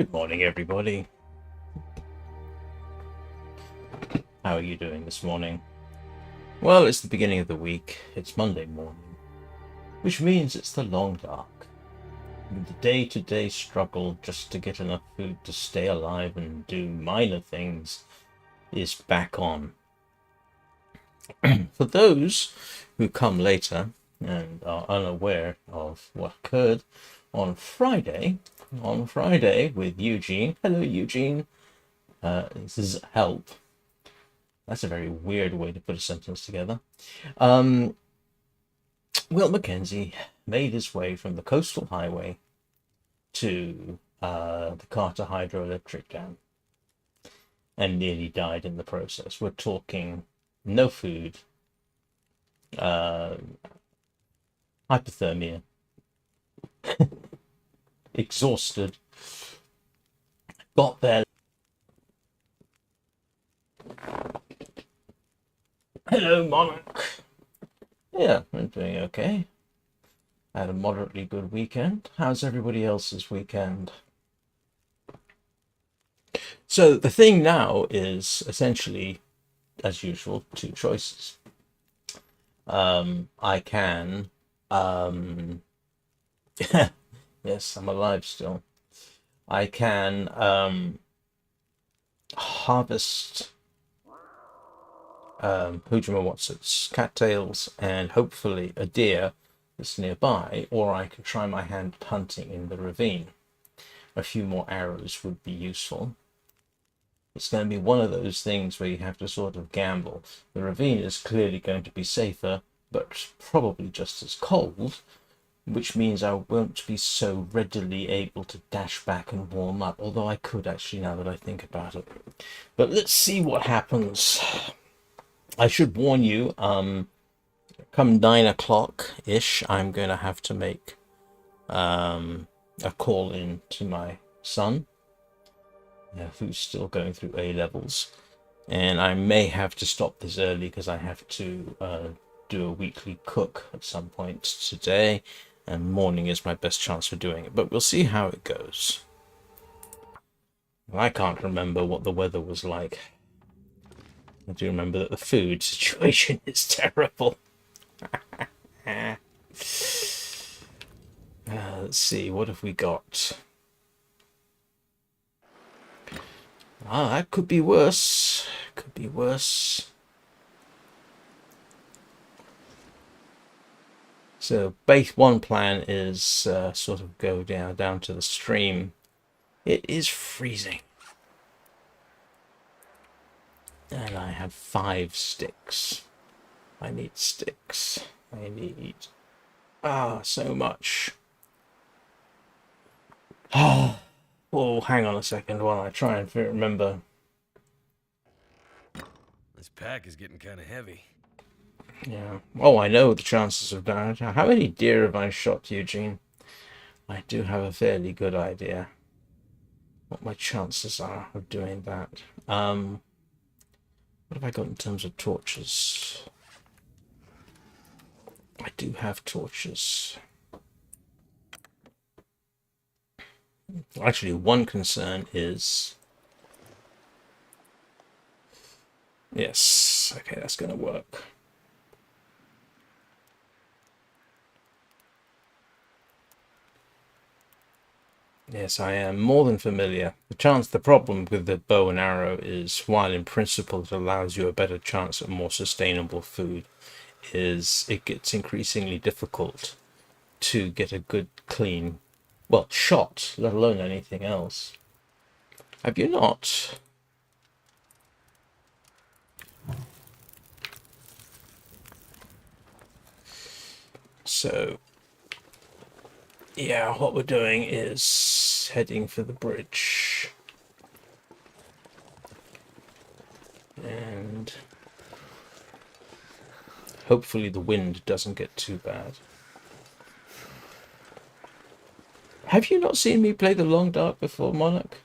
Good morning, everybody. How are you doing this morning? Well, it's the beginning of the week. It's Monday morning, which means it's the long dark. The day-to-day struggle just to get enough food to stay alive and do minor things is back on. For those who come later and are unaware of what occurred on Friday with Eugene. Hello, Eugene. This is help. That's a very weird way to put a sentence together. Will Mackenzie made his way from the coastal highway to the Carter hydroelectric dam and nearly died in the process. We're talking no food, hypothermia, exhausted, got there. Hello, Monarch. Yeah, I'm doing okay. I had a moderately good weekend. How's everybody else's weekend? So the thing now is essentially, as usual, two choices. I can, yes, I'm alive still. I can harvest what's cattails and hopefully a deer that's nearby, or I can try my hand hunting in the ravine. A few more arrows would be useful. It's going to be one of those things where you have to sort of gamble. The ravine is clearly going to be safer, but probably just as cold, which means I won't be so readily able to dash back and warm up, although I could actually, now that I think about it. But let's see what happens. I should warn you, come 9 o'clock-ish, I'm going to have to make a call in to my son, who's still going through A-levels. And I may have to stop this early because I have to do a weekly cook at some point today. And morning is my best chance for doing it. But we'll see how it goes. I can't remember what the weather was like. I do remember that the food situation is terrible. Let's see, what have we got? That could be worse. Could be worse. So base one plan is sort of go down to the stream. It is freezing. And I have 5 sticks. I need sticks. I need so much. Oh, hang on a second while I try and remember. This pack is getting kind of heavy. Yeah. Oh, I know the chances of that. How many deer have I shot, Eugene? I do have a fairly good idea what my chances are of doing that. What have I got in terms of torches? I do have torches. Actually, one concern is... Yes, okay, that's going to work. Yes, I am more than familiar. The problem with the bow and arrow is, while in principle it allows you a better chance at more sustainable food, is it gets increasingly difficult to get a good, clean, well, shot, let alone anything else. Have you not? So, yeah, what we're doing is heading for the bridge. And hopefully the wind doesn't get too bad. Have you not seen me play the Long Dark before, Monarch?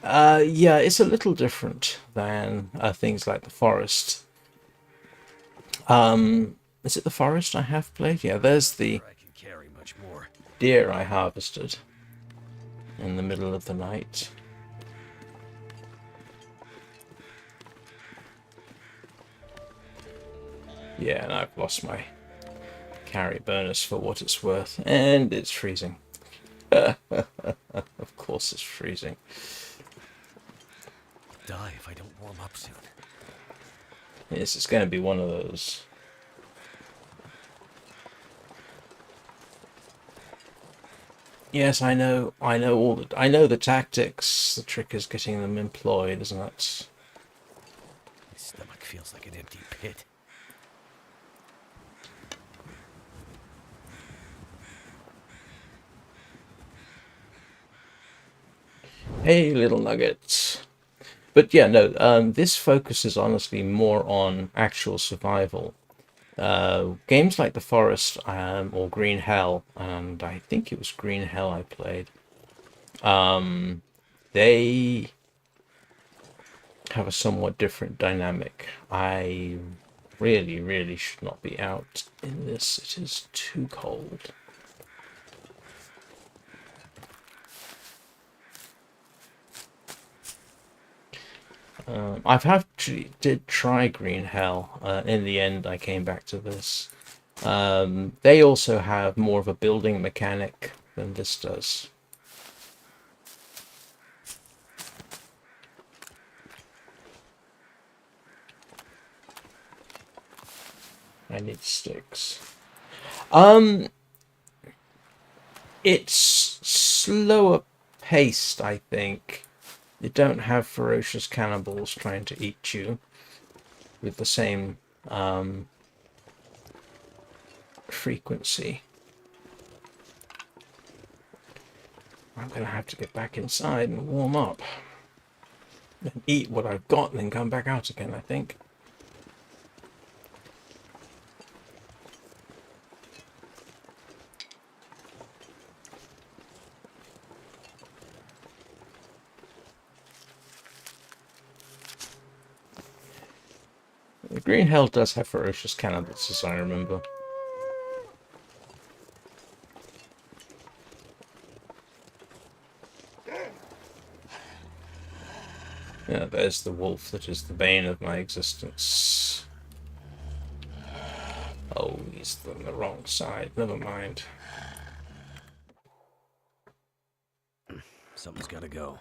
Yeah, it's a little different than things like the Forest. Is it the Forest I have played? Yeah, there's the I can carry much more. deer I harvested. in the middle of the night. Yeah, and I've lost my carry bonus for what it's worth, and it's freezing. Of course it's freezing. Die if I don't warm up soon. Yes, it's going to be one of those. Yes, I know I know the tactics. The trick is getting them employed, isn't it? My stomach feels like an empty pit. Hey, little nuggets. But yeah, no, this focuses honestly more on actual survival. Games like The Forest or Green Hell, and I think it was Green Hell I played, they have a somewhat different dynamic. I really, really should not be out in this. It is too cold. I've actually did try Green Hell. In the end, I came back to this. They also have more of a building mechanic than this does. I need sticks. It's slower paced, I think. You don't have ferocious cannibals trying to eat you with the same frequency. I'm gonna have to get back inside and warm up and eat what I've got and then come back out again, I think. The Green Hell does have ferocious cannibals, as I remember. Yeah, there's the wolf that is the bane of my existence. Oh, he's on the wrong side. Never mind. Something's gotta go.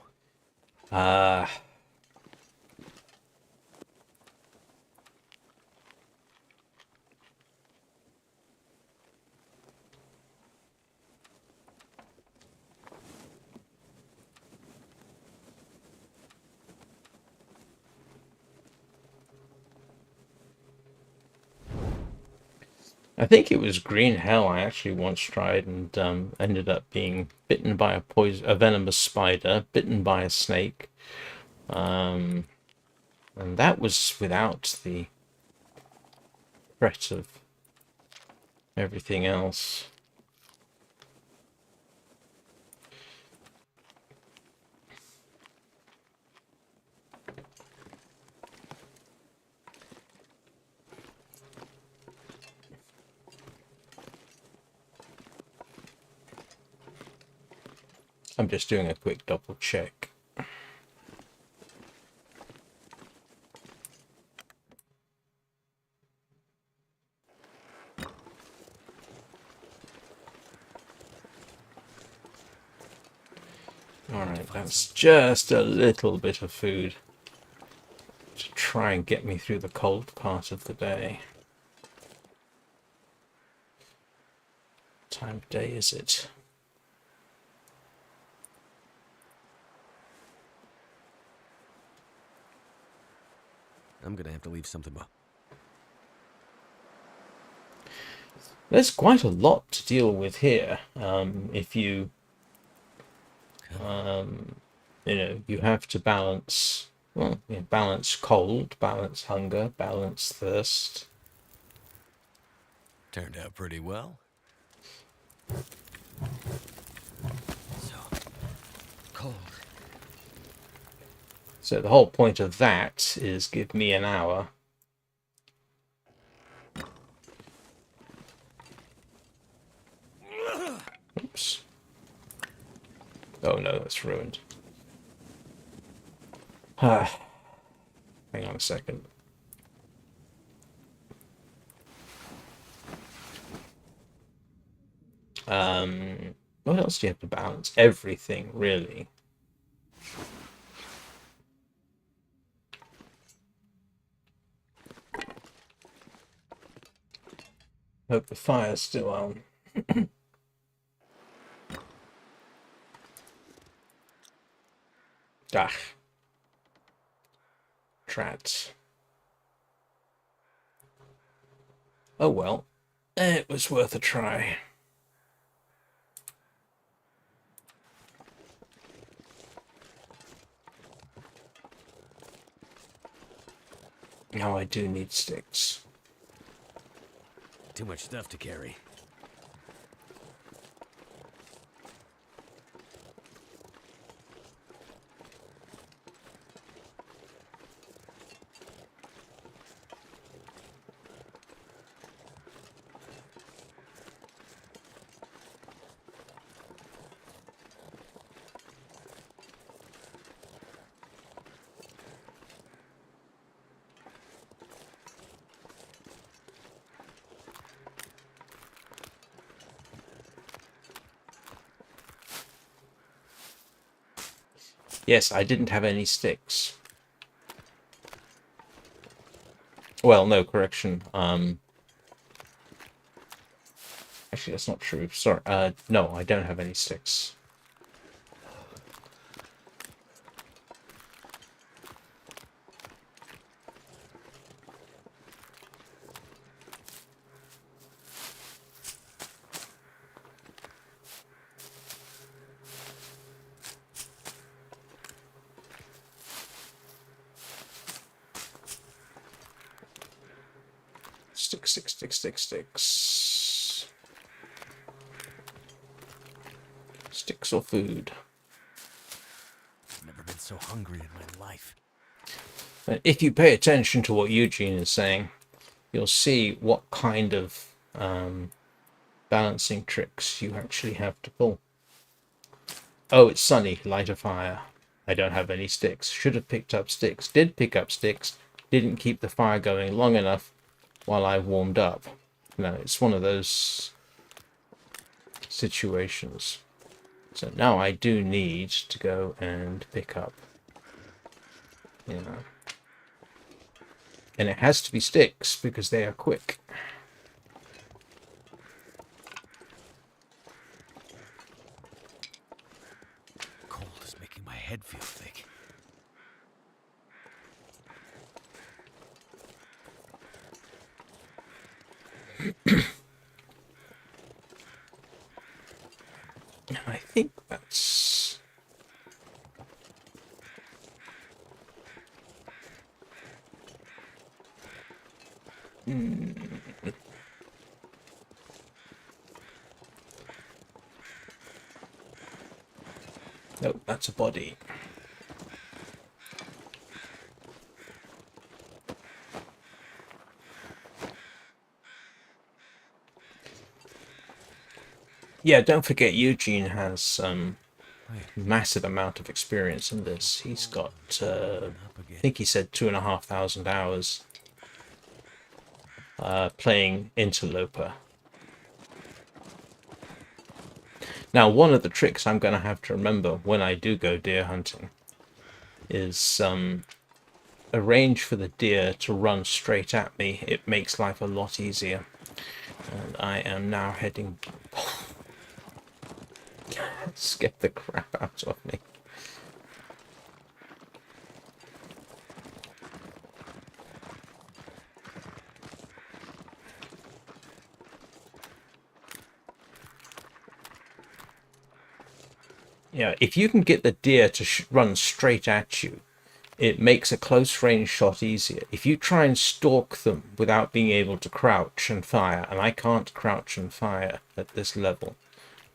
I think it was Green Hell I actually once tried and ended up being bitten by a venomous spider, bitten by a snake. And that was without the threat of everything else. I'm just doing a quick double check. Alright, that's just a little bit of food to try and get me through the cold part of the day. What time of day is it? I'm gonna have to leave something behind. There's quite a lot to deal with here. If you, you have to balance, well, balance cold, balance hunger, balance thirst. Turned out pretty well. So cold. So the whole point of that is give me an hour. Oops. Oh, Oh no, that's ruined. Hang on a second. What else do you have to balance? Everything, really. Hope the fire's still on. Ah. Trats. Oh well. It was worth a try. Now I do need sticks. Too much stuff to carry. Yes, I didn't have any sticks. Well, no, correction. Actually, that's not true. Sorry. No, I don't have any sticks. Sticks. Sticks or food. I've never been so hungry in my life. If you pay attention to what Eugene is saying, you'll see what kind of balancing tricks you actually have to pull. Oh, it's sunny. Light a fire. I don't have any sticks. Should have picked up sticks. Did pick up sticks. Didn't keep the fire going long enough while I warmed up. No, it's one of those situations. So now I do need to go and pick up, you know. And it has to be sticks because they are quick. Cold is making my head feel thick. I think that's... Nope, that's a body. Yeah, don't forget Eugene has massive amount of experience in this. He's got, I think he said 2,500 hours playing Interloper. Now, one of the tricks I'm going to have to remember when I do go deer hunting is arrange for the deer to run straight at me. It makes life a lot easier. And I am now heading... Scared the crap out of me. Yeah, if you can get the deer to run straight at you, it makes a close range shot easier. If you try and stalk them without being able to crouch and fire, and I can't crouch and fire at this level,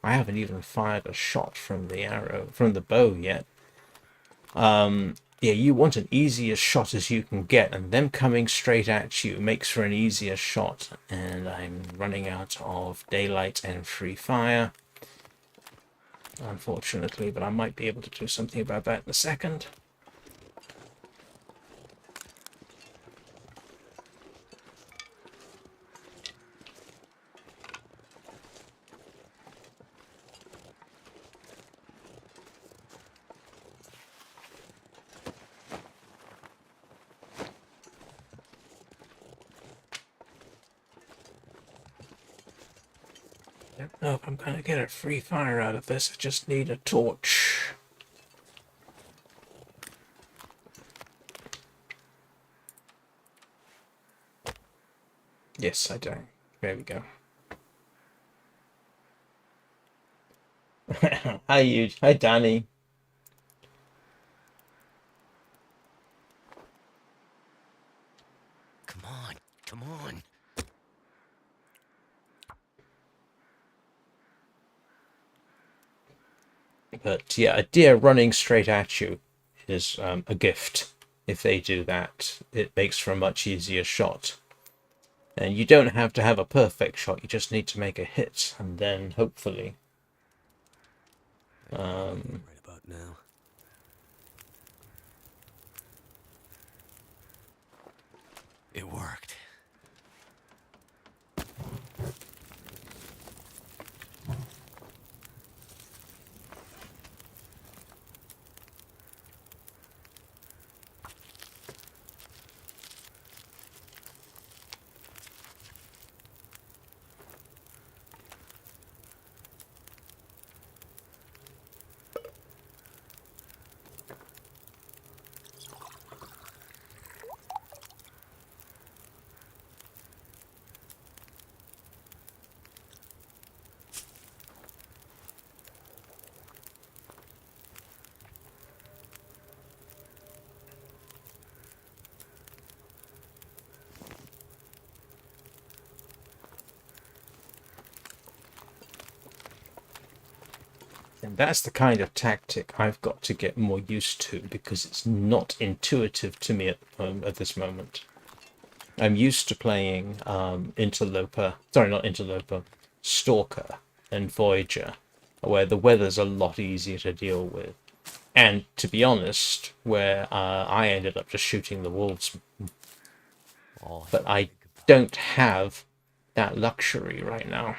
I haven't even fired a shot from the arrow, from the bow yet. Yeah, you want an easier shot as you can get, and them coming straight at you makes for an easier shot. And I'm running out of daylight and free fire. unfortunately, but I might be able to do something about that in a second. I don't know if I'm going to get a free fire out of this. I just need a torch. Yes, I do. There we go. Hi, you. Hi, Danny. Come on, come on. But yeah, a deer running straight at you is a gift. If they do that, it makes for a much easier shot. And you don't have to have a perfect shot, you just need to make a hit, and then hopefully... Right about now. It worked. And that's the kind of tactic I've got to get more used to, because it's not intuitive to me at this moment. I'm used to playing Interloper, sorry, not Interloper, Stalker and Voyager, where the weather's a lot easier to deal with. And to be honest, where I ended up just shooting the wolves. But I don't have that luxury right now.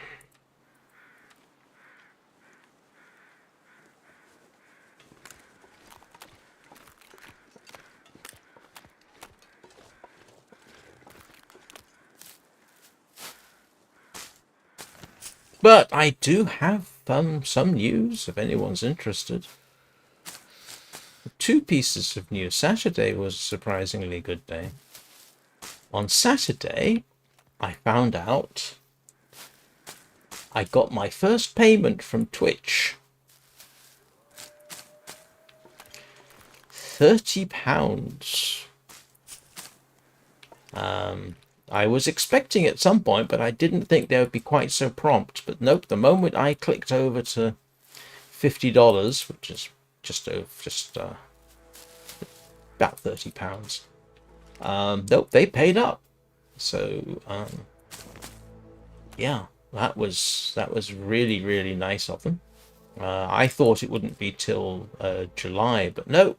But I do have some news, if anyone's interested. 2 pieces of news. Saturday was a surprisingly good day. On Saturday, I found out I got my first payment from Twitch. £30. I was expecting at some point, but I didn't think they would be quite so prompt. But nope, the moment I clicked over to $50, which is just about £30, nope, they paid up. So yeah, that was really, really nice of them. I thought it wouldn't be till July, but no,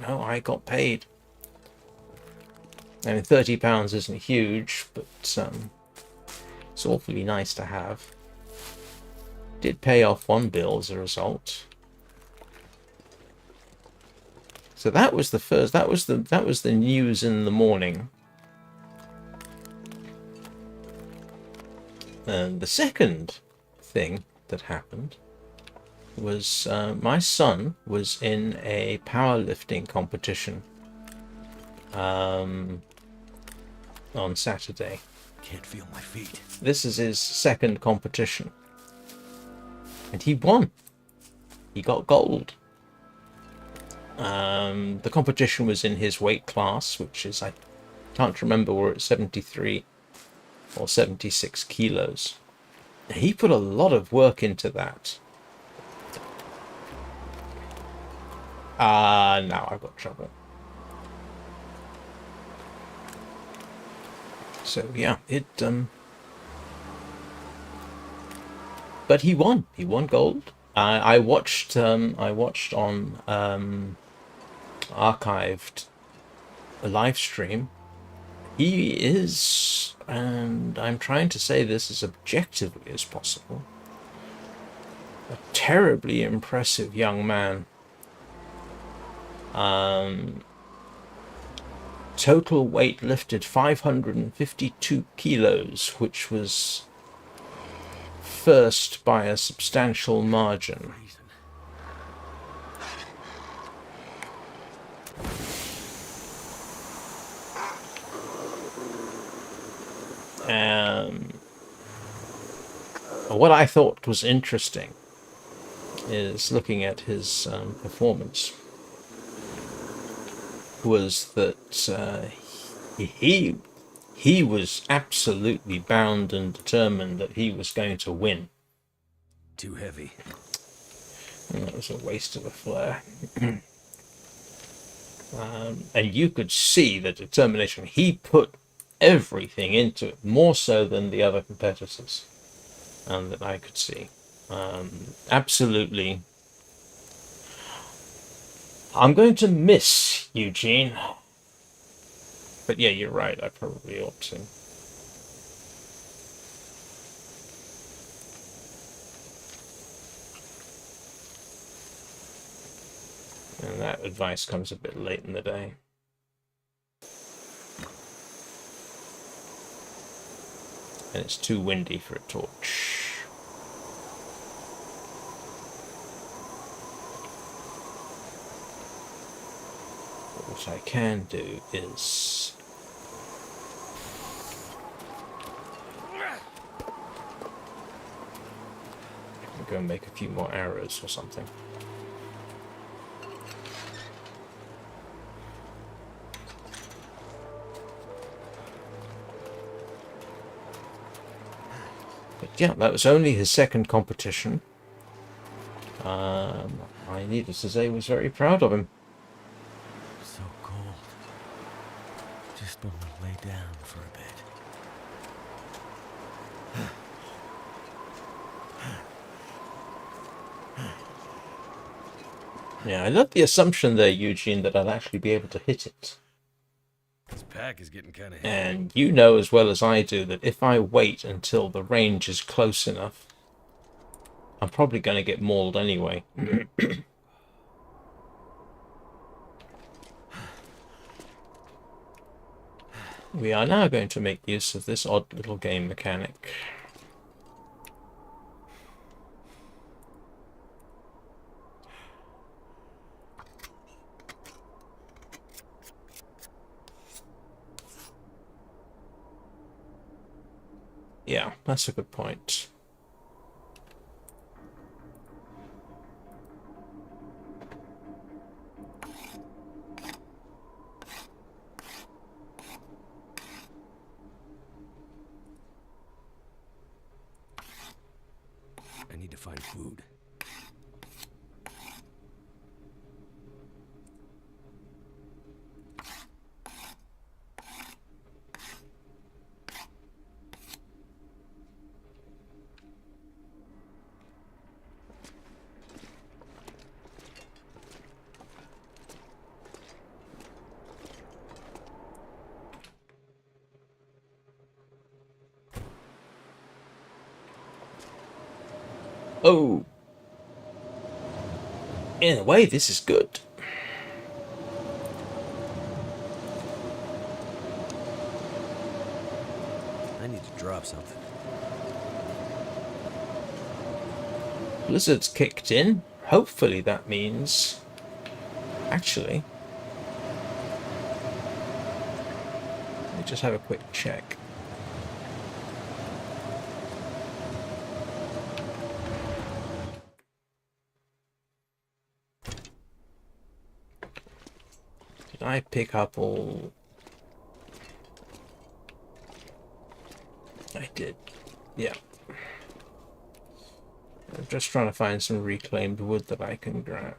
I got paid. I mean, £30 isn't huge, but it's awfully nice to have. Did pay off one bill as a result. So that was the first. That was the news in the morning. And the second thing that happened was my son was in a powerlifting competition on Saturday. Can't feel my feet. This is his second competition, and he won. He got gold. The competition was in his weight class, which is, I can't remember, we're at 73 or 76 kilos. He put a lot of work into that. Now I've got trouble. So yeah, but he won. He won gold. I watched on archived a live stream. He is, and I'm trying to say this as objectively as possible, a terribly impressive young man. Total weight lifted 552 kilos, which was first by a substantial margin. What I thought was interesting is looking at his performance was that he was absolutely bound and determined that he was going to win. Too heavy. And that was a waste of a flare. And you could see the determination. He put everything into it, more so than the other competitors, that I could see. Absolutely. I'm going to miss Eugene. But yeah, you're right. I probably ought to. And that advice comes a bit late in the day. And it's too windy for a torch. But what I can do is I can go and make a few more arrows or something. Yeah, that was only his second competition. I needless to say, was very proud of him. So cold. Just want to lay down for a bit. Yeah, I love the assumption there, Eugene, that I'll actually be able to hit it. This pack is getting kind of heavy. And you know as well as I do that if I wait until the range is close enough, I'm probably going to get mauled anyway. We are now going to make use of this odd little game mechanic. Yeah, that's a good point. I need to find food. Oh! In a way, this is good. I need to drop something. Blizzard's kicked in. Hopefully that means... Actually... Let me just have a quick check. Did I pick up all... I did. Yeah. I'm just trying to find some reclaimed wood that I can grab.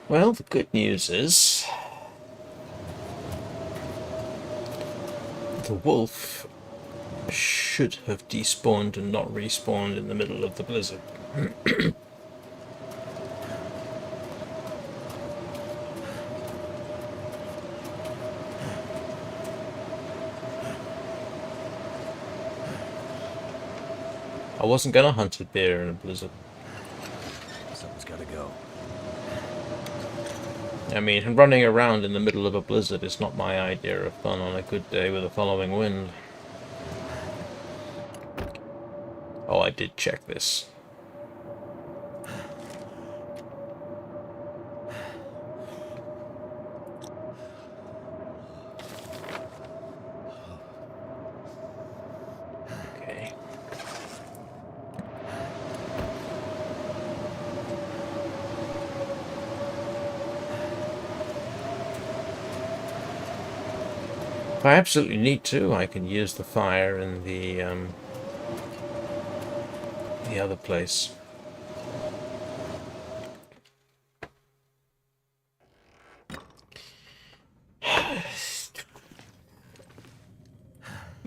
Well, the good news is the wolf should have despawned and not respawned in the middle of the blizzard. I wasn't gonna hunt a deer in a blizzard. Something's gotta go. I mean, running around in the middle of a blizzard is not my idea of fun on a good day with a following wind. Oh, I did check this. Okay. If I absolutely need to, I can use the fire in the other place.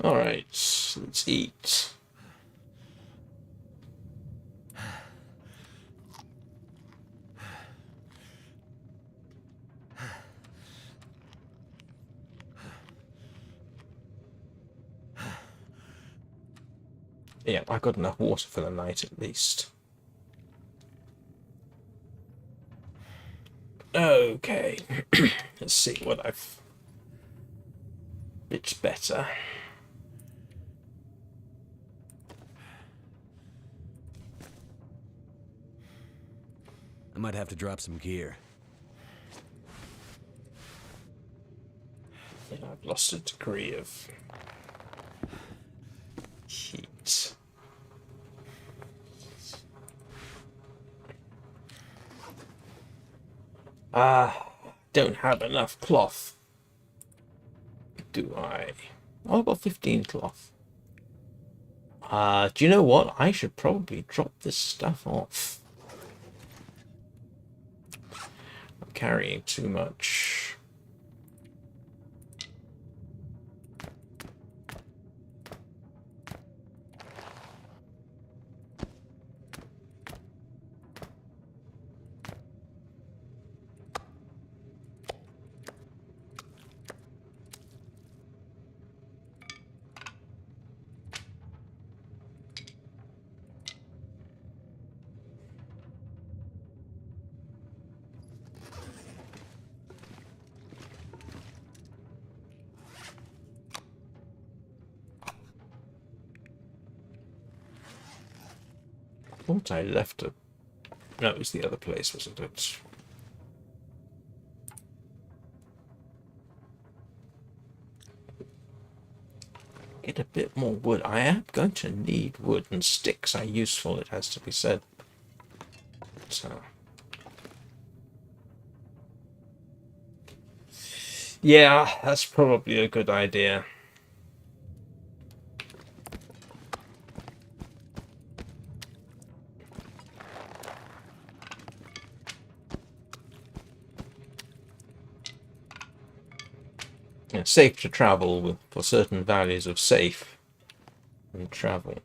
Alright, let's eat. Yeah, I got enough water for the night at least. Okay, let's see what I've... It's better. I might have to drop some gear. Yeah, I've lost a degree of heat. Don't have enough cloth. Do I? Oh, I've got 15 cloth. Do you know what? I should probably drop this stuff off. I'm carrying too much. I thought I left it. No, it was the other place, wasn't it? Get a bit more wood. I am going to need wood, and sticks are useful, it has to be said. So... yeah, that's probably a good idea. It's safe to travel with, for certain values of safe and travel.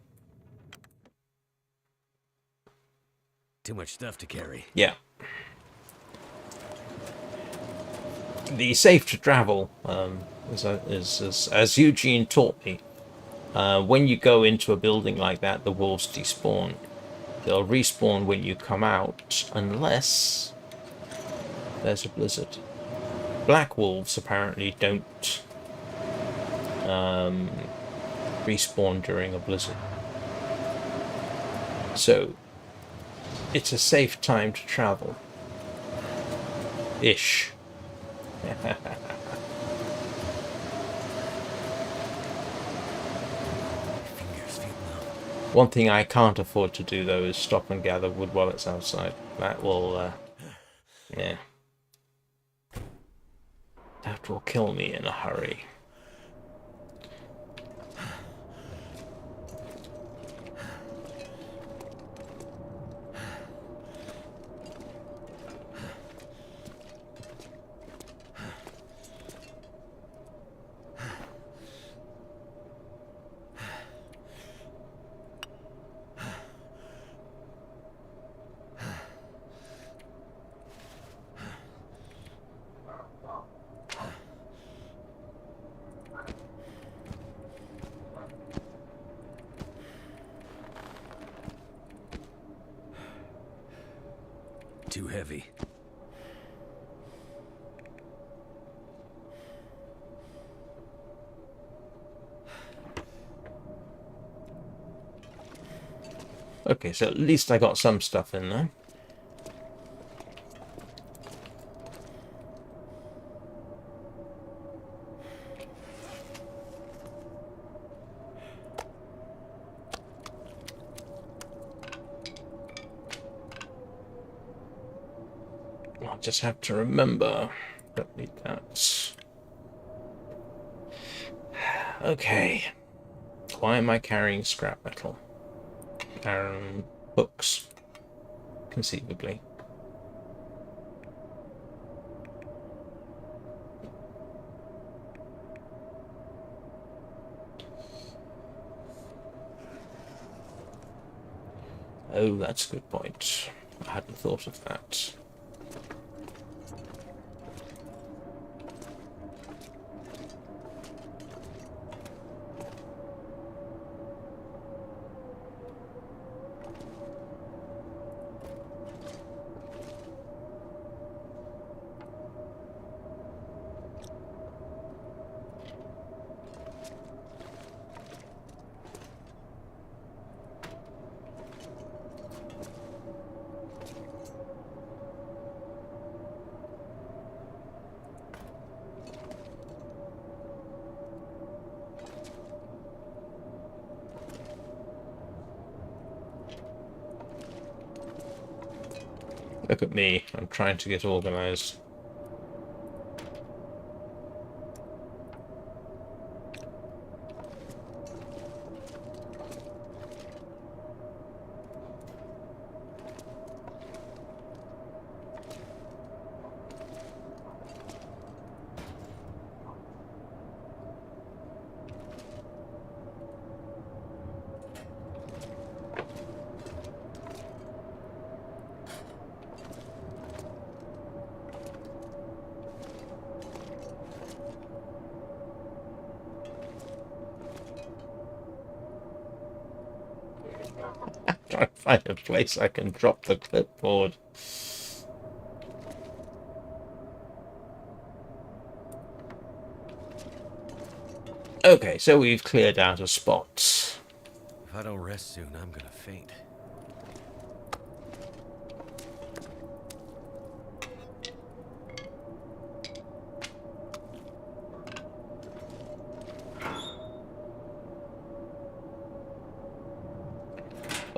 Too much stuff to carry. Yeah. The safe to travel, as Eugene taught me, when you go into a building like that, the wolves despawn. They'll respawn when you come out, unless there's a blizzard. Black wolves apparently don't respawn during a blizzard. So, it's a safe time to travel. Ish. One thing I can't afford to do, though, is stop and gather wood while it's outside. That will, yeah. That will kill me in a hurry. too heavy. Okay, so at least I got some stuff in there. I'll just have to remember. Don't need that. Okay. Why am I carrying scrap metal? Hooks, conceivably. Oh, that's a good point. I hadn't thought of that. Look at me, I'm trying to get organized. Trying to find a place I can drop the clipboard. Okay, so we've cleared out a spot. If I don't rest soon, I'm gonna faint.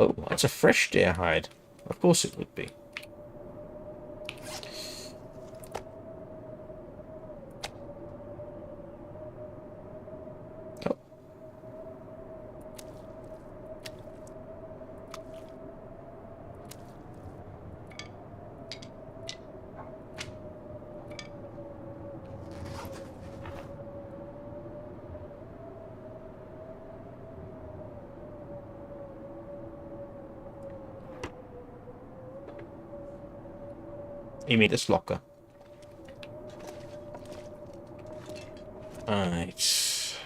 Oh, that's a fresh deer hide. Of course it would be. Oh. You mean this locker? Alright.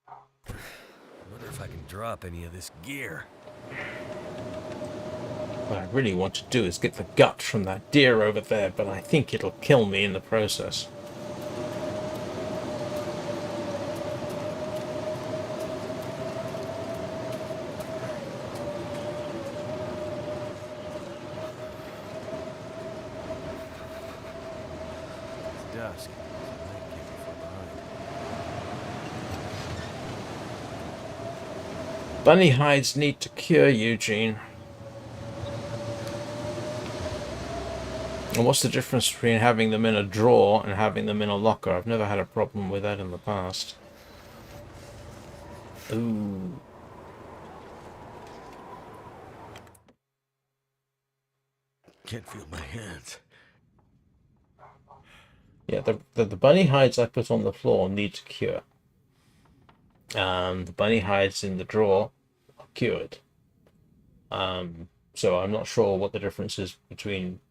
I wonder if I can drop any of this gear. What I really want to do is get the gut from that deer over there, but I think it'll kill me in the process. It's dusk. I might get you from behind. Bunny hides need to cure, Eugene. And what's the difference between having them in a drawer and having them in a locker? I've never had a problem with that in the past. Ooh. Can't feel my hands. Yeah, the bunny hides I put on the floor need to cure. The bunny hides in the drawer are cured. So I'm not sure what the difference is between...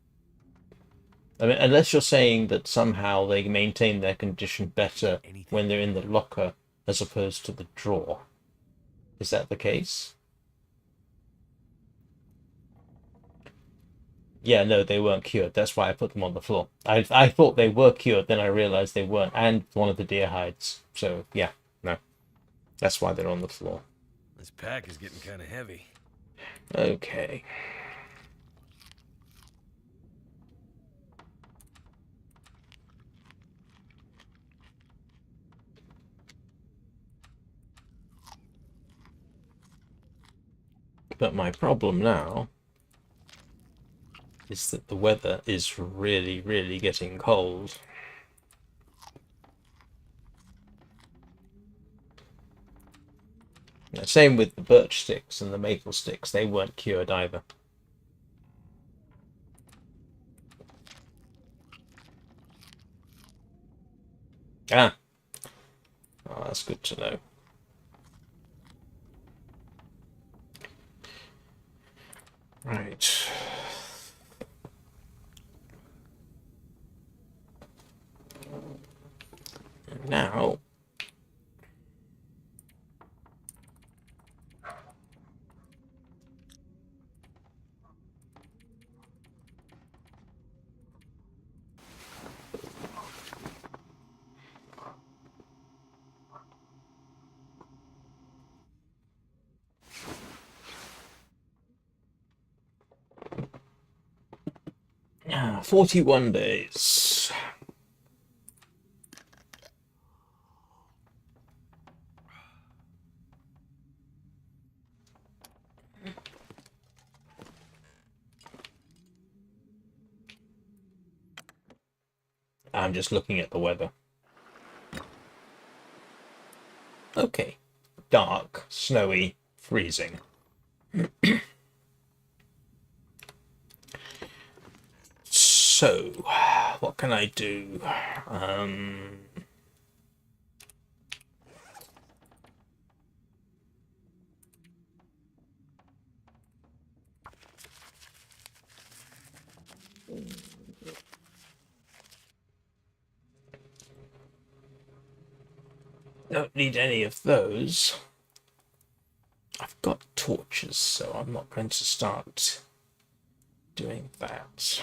I mean, unless you're saying that somehow they maintain their condition better when they're in the locker as opposed to the drawer. Is that the case? Yeah, no, they weren't cured. That's why I put them on the floor. I thought they were cured, then I realized they weren't, and one of the deer hides. So yeah, no, that's why they're on the floor. This pack is getting kind of heavy. Okay. But my problem now is that the weather is really, really getting cold. Same with the birch sticks and the maple sticks. They weren't cured either. Ah. Oh, that's good to know. Right. And now... Ah, 41 days. I'm just looking at the weather. Okay. Dark, snowy, freezing. So, what can I do? Don't need any of those. I've got torches, so I'm not going to start doing that.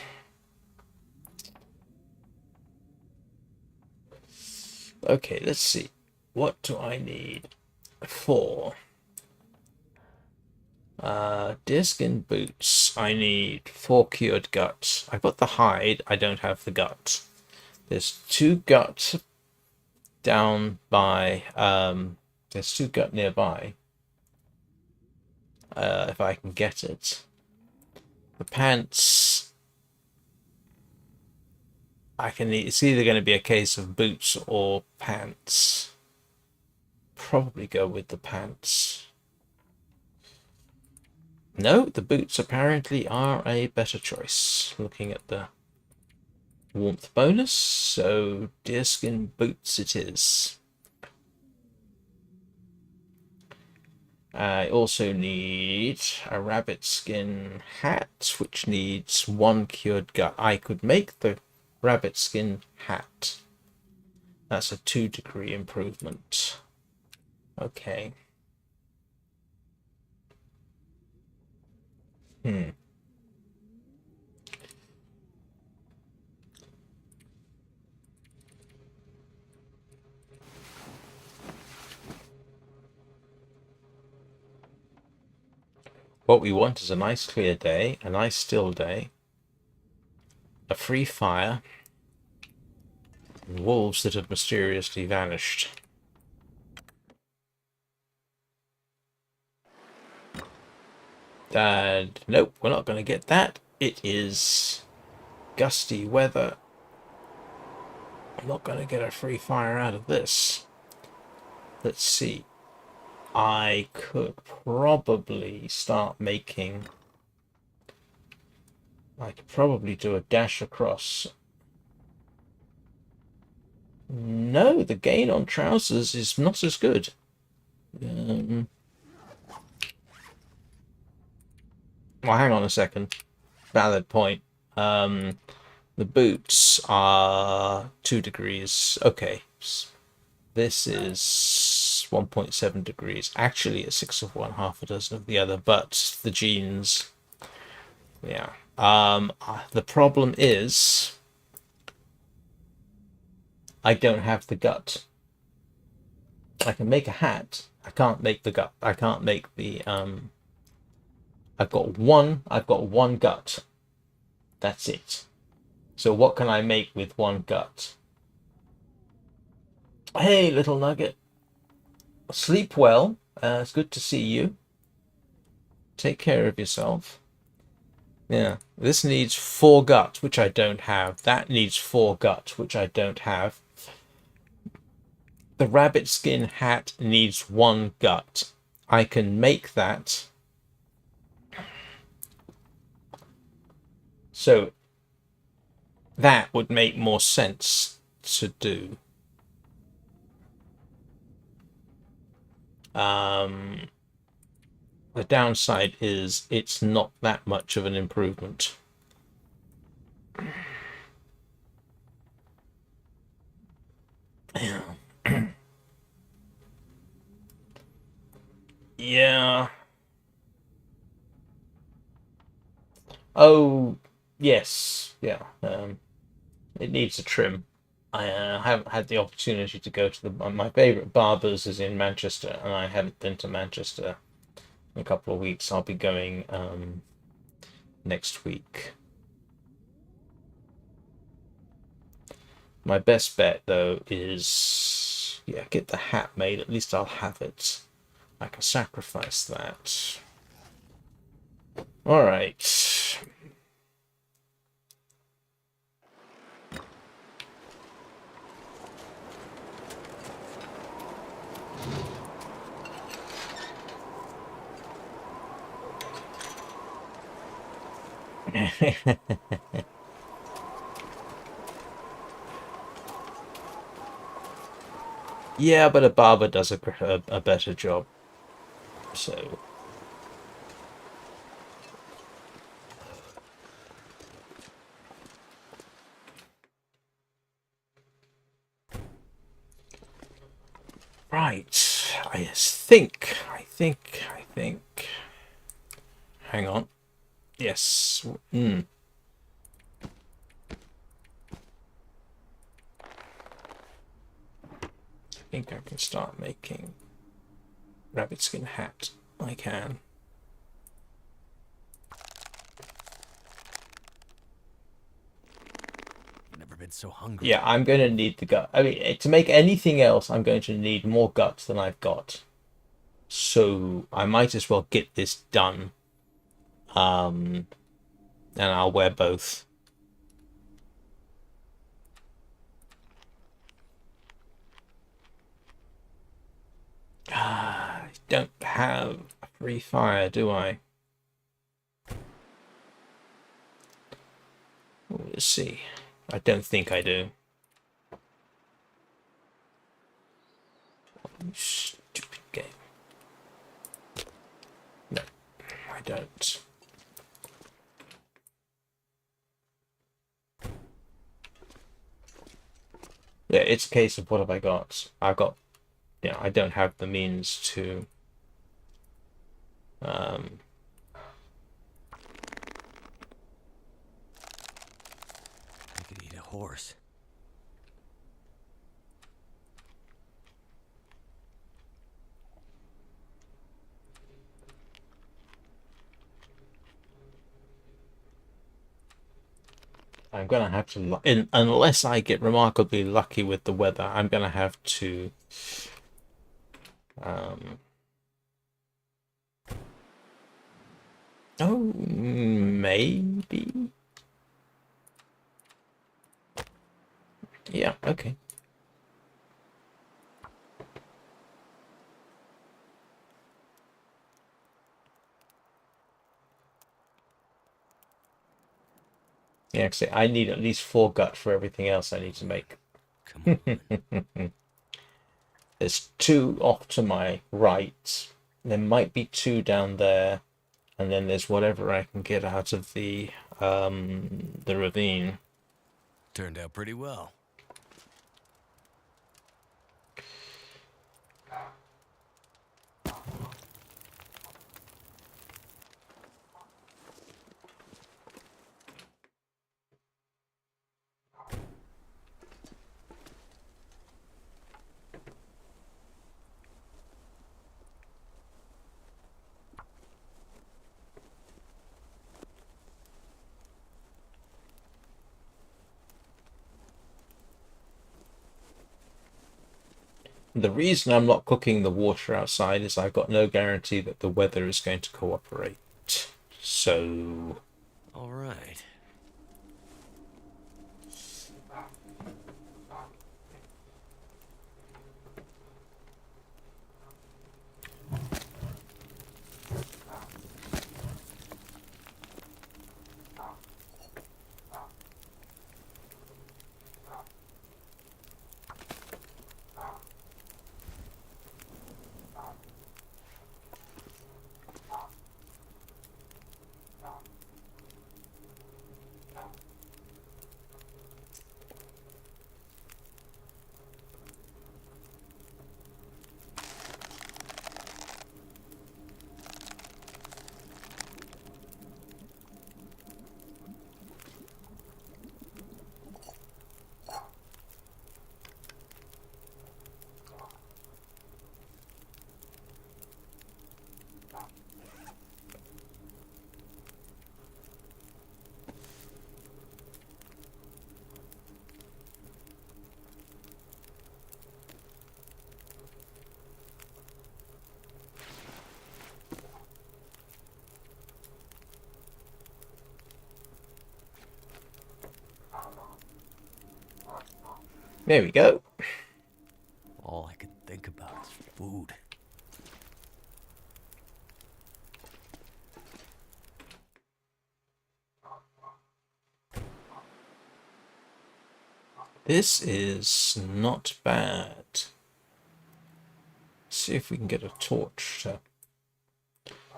Okay, let's see. What do I need for? Deerskin boots. I need 4 cured guts. I've got the hide. I don't have the gut. There's 2 gut down by. There's 2 gut nearby. If I can get it. The pants. I can. It's either going to be a case of boots or pants. Probably go with the pants. No, the boots apparently are a better choice. Looking at the warmth bonus, so deerskin boots it is. I also need a rabbit skin hat, which needs 1 cured gut. I could make the rabbit skin hat. That's a 2-degree improvement. Okay. What we want is a nice clear day, a nice still day, a free fire, and wolves that have mysteriously vanished. And nope, we're not going to get that. It is gusty weather. I'm not going to get a free fire out of this. Let's see. I could probably start making... I could probably do a dash across. No, the gain on trousers is not as good. Well, hang on a second. Valid point. The boots are 2 degrees. Okay. This is it's 1.7 degrees. Actually, it's 6 of one, half a dozen of the other, but the genes, yeah. The problem is I don't have the gut. I can make a hat. I can't make the gut. I can't make the I've got one gut. That's it. So what can I make with one gut? Hey, little nugget. Sleep well. It's good to see you. Take care of yourself. Yeah, this needs 4 gut, which I don't have. That needs 4 gut, which I don't have. The rabbit skin hat needs 1 gut. I can make that. So that would make more sense to do. The downside is it's not that much of an improvement. Yeah. Oh, yes. Yeah. It needs a trim. I haven't had the opportunity to go to my favourite barbers is in Manchester, and I haven't been to Manchester in a couple of weeks. I'll be going next week. My best bet, though, is get the hat made. At least I'll have it. I can sacrifice that. All right. Yeah, but a barber does a better job. So. Right. I think. Hang on. Yes. I think I can start making rabbit skin hat. I can. Never been so hungry. Yeah, I'm going to need the gut. I mean, to make anything else, I'm going to need more guts than I've got. So I might as well get this done. And I'll wear both. I don't have a free fire, do I? Let's see. I don't think I do. Stupid game. No, I don't. Yeah, it's a case of what have I got? I've got, I don't have the means to. I could eat a horse. I'm gonna have to, unless I get remarkably lucky with the weather, I'm gonna have to. Oh, maybe. Yeah. Okay. Yeah, actually, I need at least 4 gut for everything else I need to make. Come on. There's 2 off to my right. There might be 2 down there, and then there's whatever I can get out of the ravine. Turned out pretty well. The reason I'm not cooking the water outside is I've got no guarantee that the weather is going to cooperate. So... All right. There we go. All I can think about is food. This is not bad. See if we can get a torch to...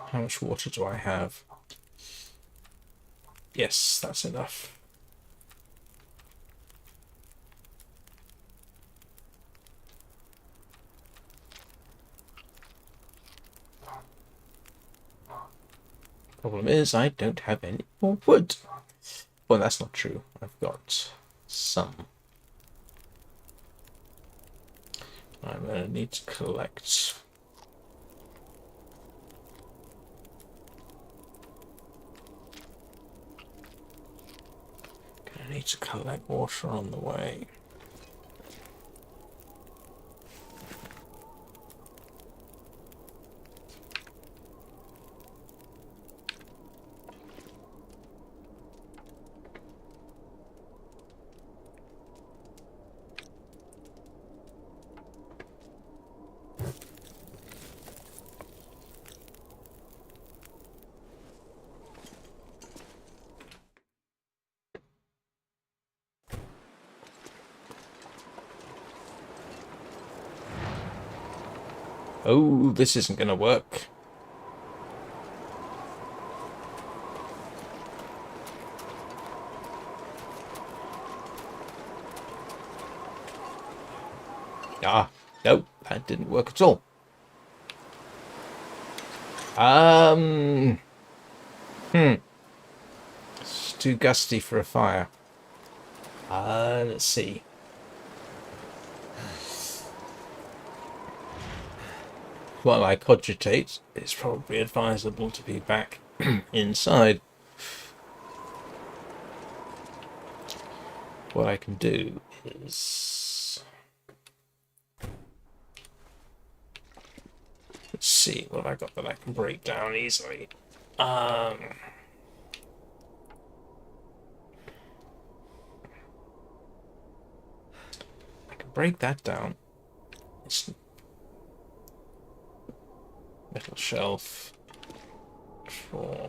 How much water do I have? Yes, that's enough. Problem is, I don't have any more wood. Well, that's not true. I've got some. I'm going to need to collect. I need to collect water on the way. Oh, this isn't going to work. Ah, nope, that didn't work at all. It's too gusty for a fire. Let's see. While I cogitate, it's probably advisable to be back inside. What I can do is... Let's see, what have I got that I can break down easily? I can break that down. It's metal shelf for...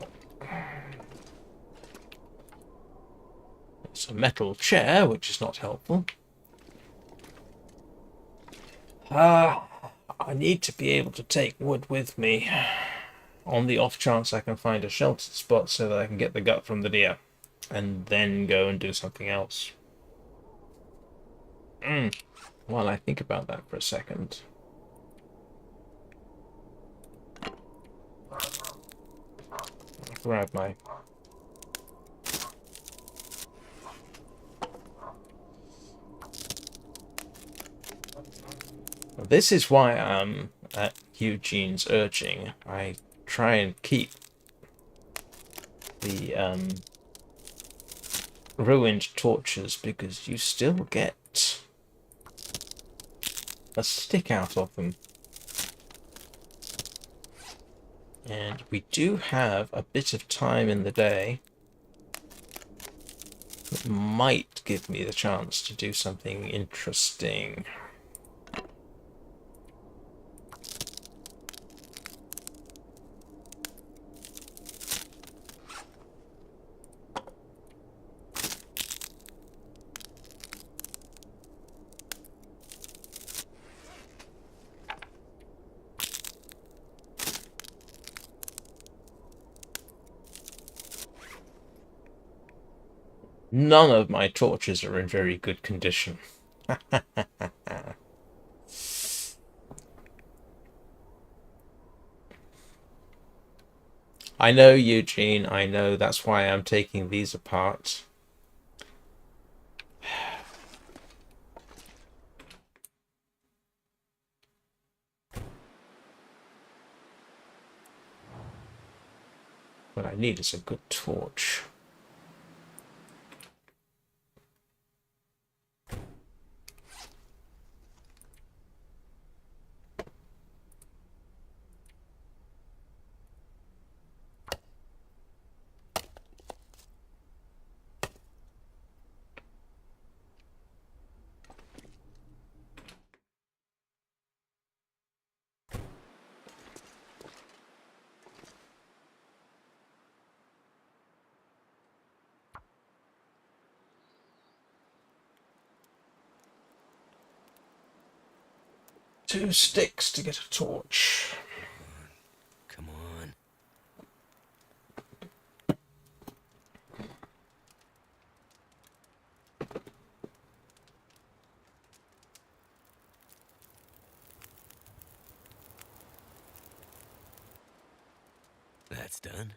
It's a metal chair, which is not helpful. I need to be able to take wood with me on the off chance I can find a sheltered spot so that I can get the gut from the deer and then go and do something else. While I think about that for a second. I'll grab my... This is why I'm at Eugene's urging. I try and keep the ruined torches because you still get a stick out of them. And we do have a bit of time in the day that might give me the chance to do something interesting. None of my torches are in very good condition. I know, Eugene, I know. That's why I'm taking these apart. What I need is a good torch. Two sticks to get a torch. Come on. That's done.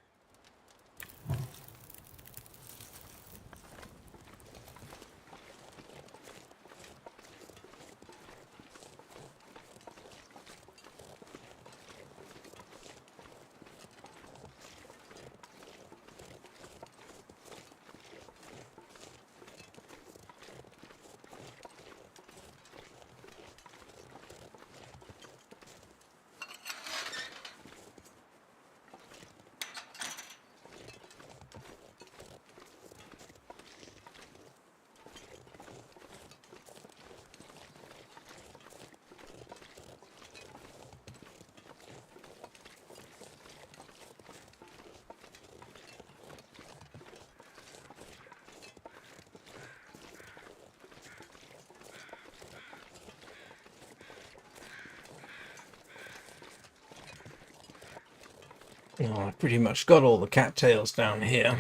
Oh, I pretty much got all the cattails down here.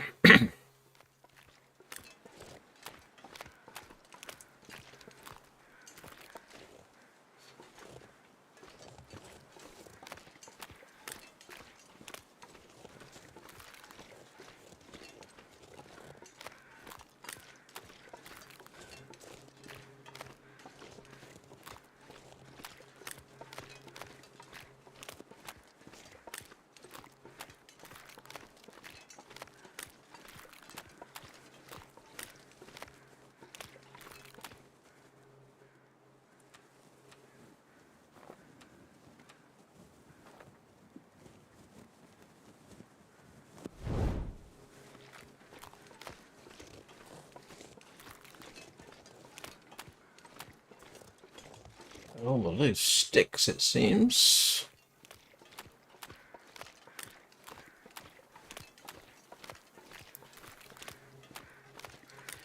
All the loose sticks, it seems.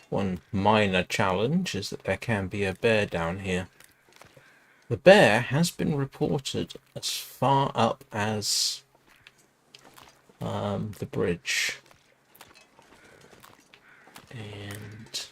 One minor challenge is that there can be a bear down here. The bear has been reported as far up as the bridge. And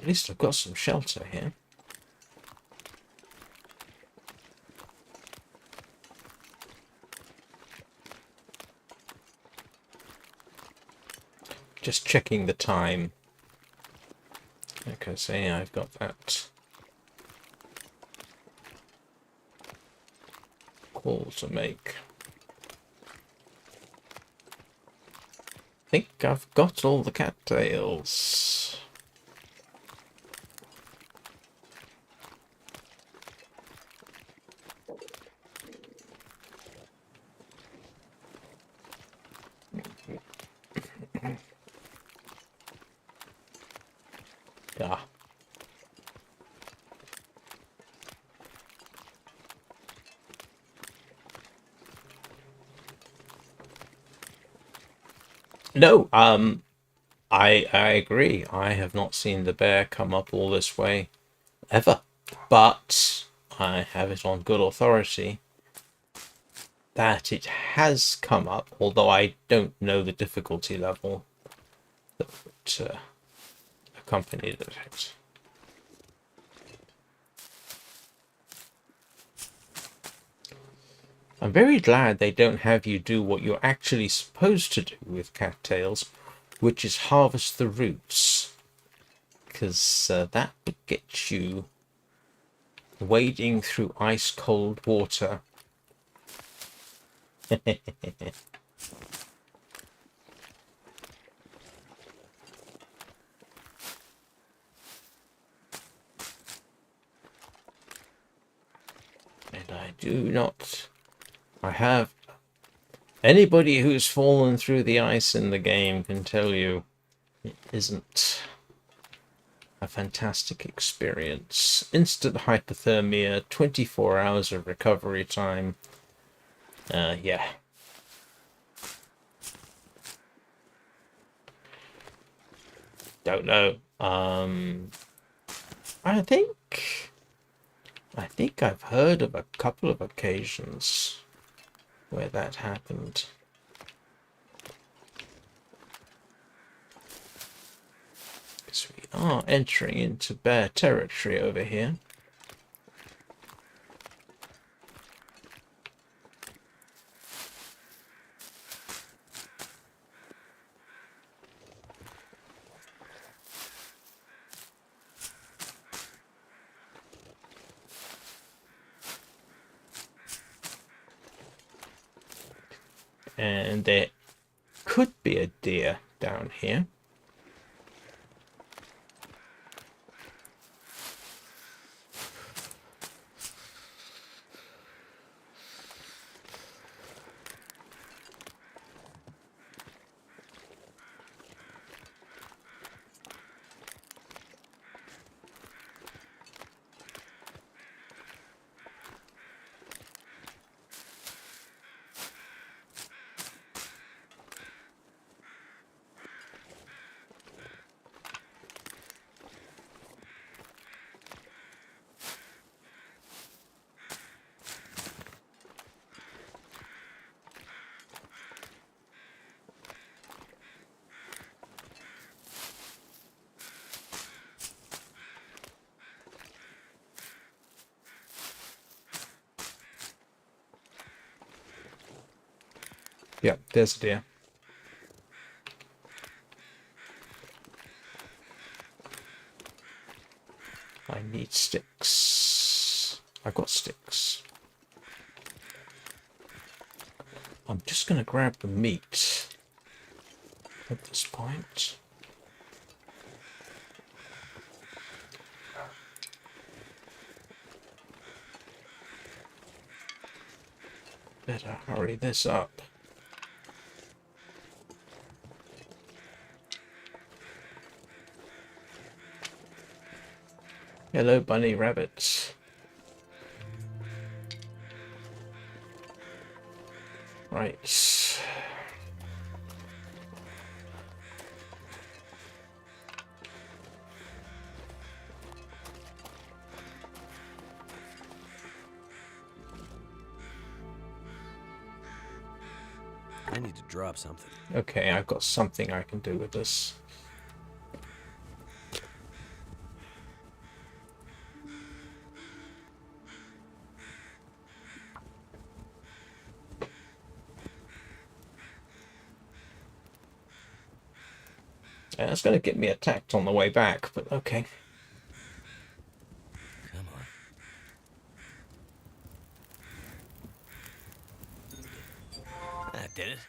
At least I've got some shelter here. Just checking the time. Like I say, I've got that call to make. I think I've got all the cattails. Yeah. No, I agree. I have not seen the bear come up all this way ever, but I have it on good authority that it has come up, although I don't know the difficulty level that accompanied it. I'm very glad they don't have you do what you're actually supposed to do with cattails, which is harvest the roots, because that would get you wading through ice cold water. And I do not. I have. Anybody who's fallen through the ice in the game can tell you it isn't a fantastic experience. Instant hypothermia, 24 hours of recovery time. Yeah. Don't know. I think I've heard of a couple of occasions where that happened. Because we are entering into bear territory over here. And there could be a deer down here. Yeah, there's a deer. I need sticks. I've got sticks. I'm just going to grab the meat at this point. Better hurry this up. Hello, bunny rabbits. Right. I need to drop something. Okay, I've got something I can do with this. It's going to get me attacked on the way back, but okay. Come on. That did it.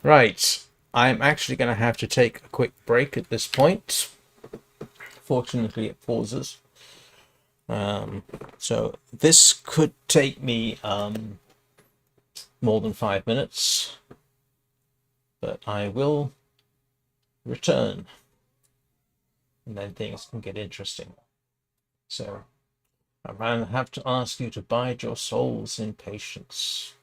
Right. I'm actually going to have to take a quick break at this point. Fortunately, it pauses. So this could take me more than 5 minutes, but I will return, and then things can get interesting. So I'm going to have to ask you to bide your souls in patience.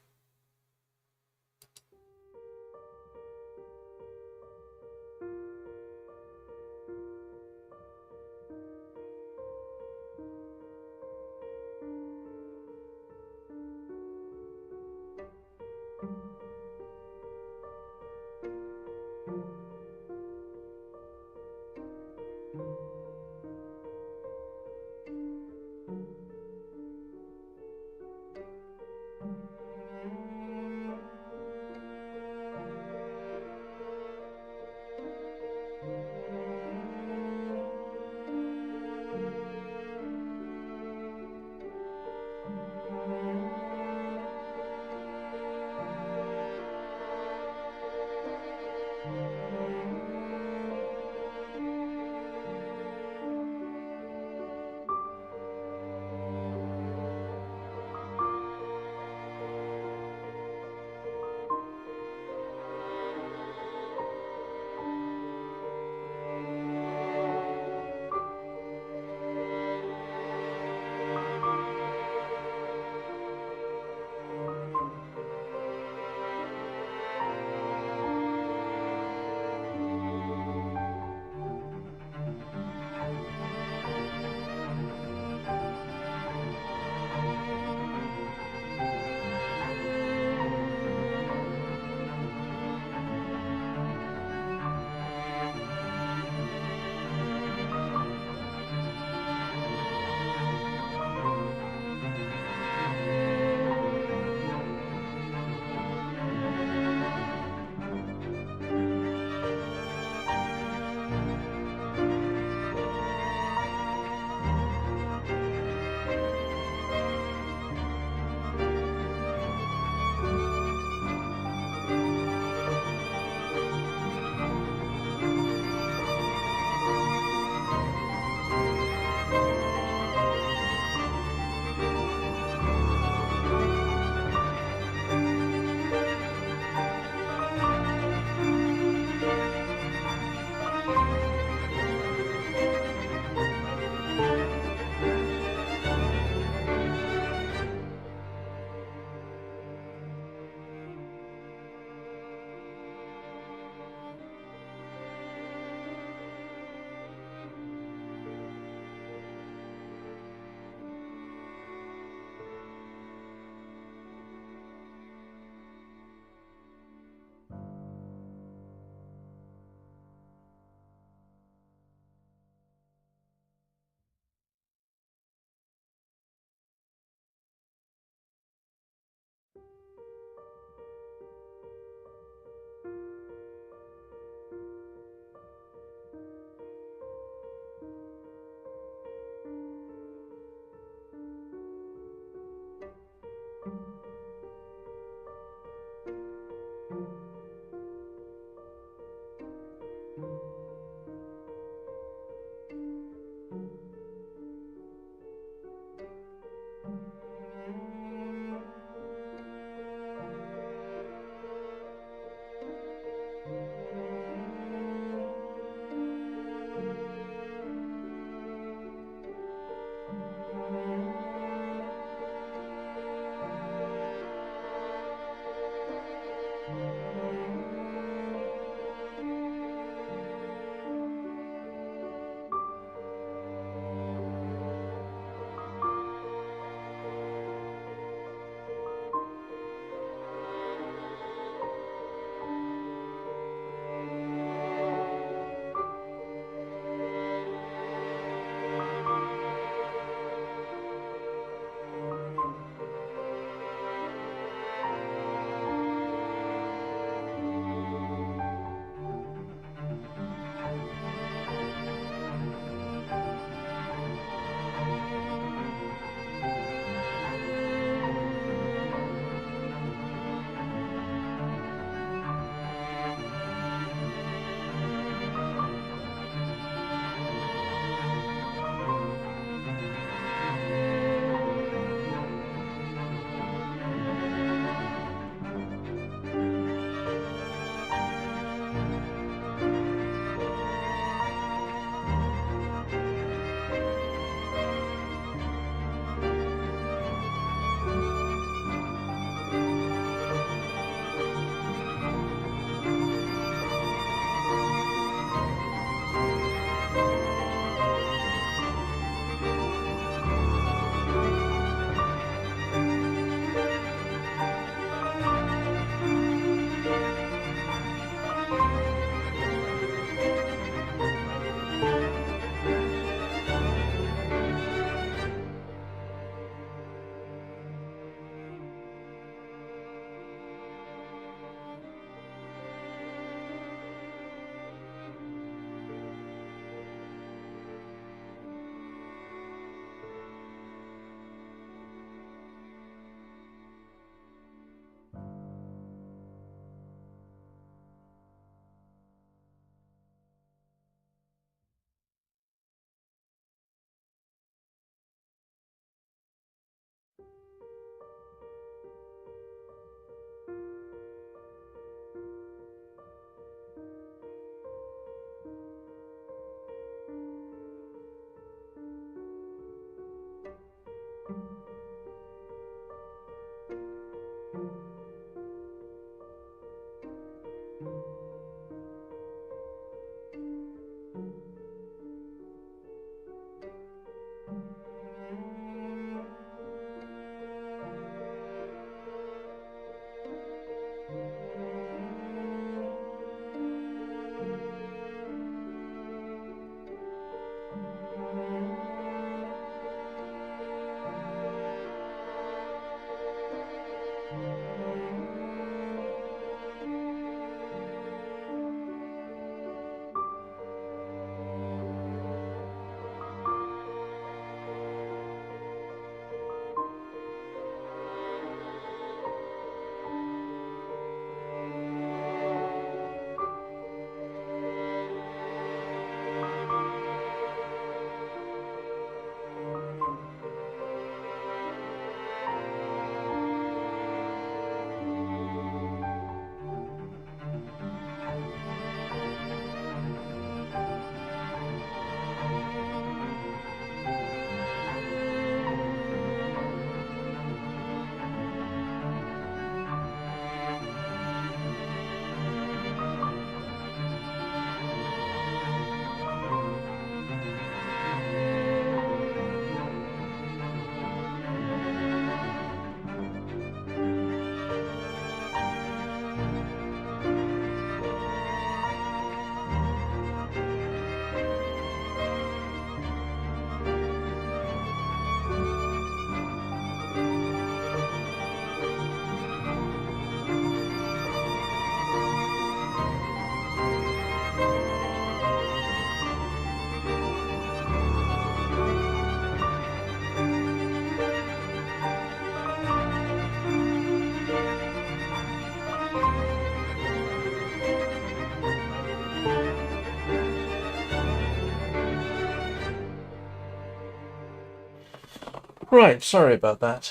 Right, sorry about that.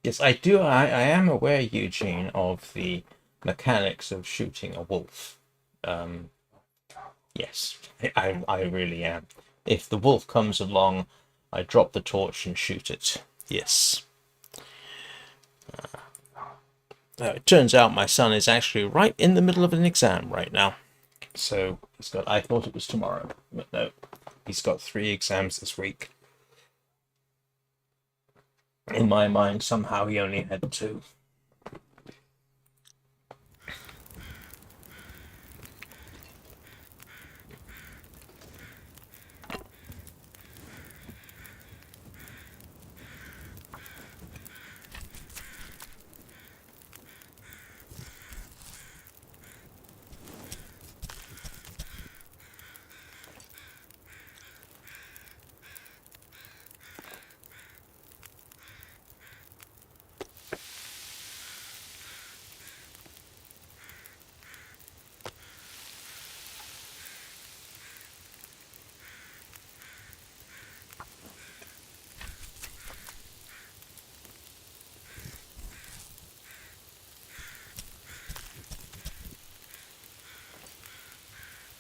Yes, I do. I am aware, Eugene, of the mechanics of shooting a wolf. Um, yes, I really am. If the wolf comes along, I drop the torch and shoot it. Yes. It turns out my son is actually right in the middle of an exam right now. So he's got. I thought it was tomorrow, but no, he's got 3 exams this week. In my mind, somehow he only had 2.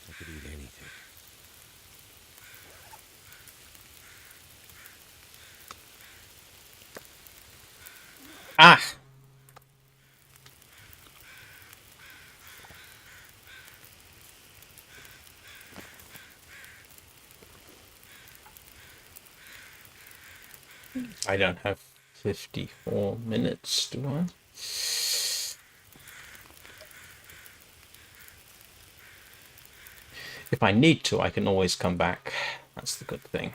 I could eat anything. Ah! I don't have 54 minutes, do I? If I need to, I can always come back. That's the good thing.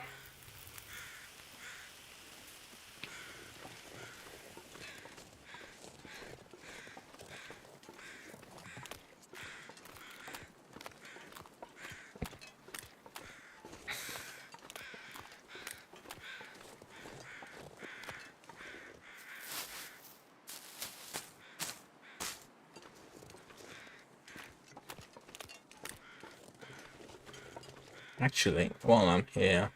Actually, while I'm here,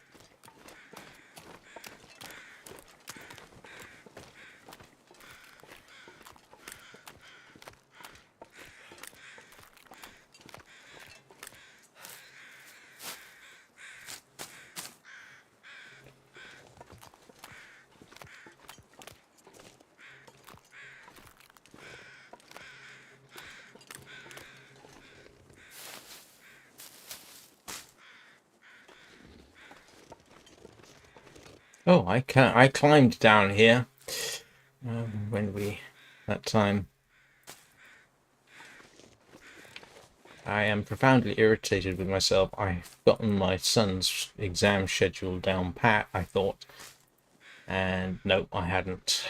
oh, I climbed down here when that time. I am profoundly irritated with myself. I've gotten my son's exam schedule down pat, I thought, and no, I hadn't.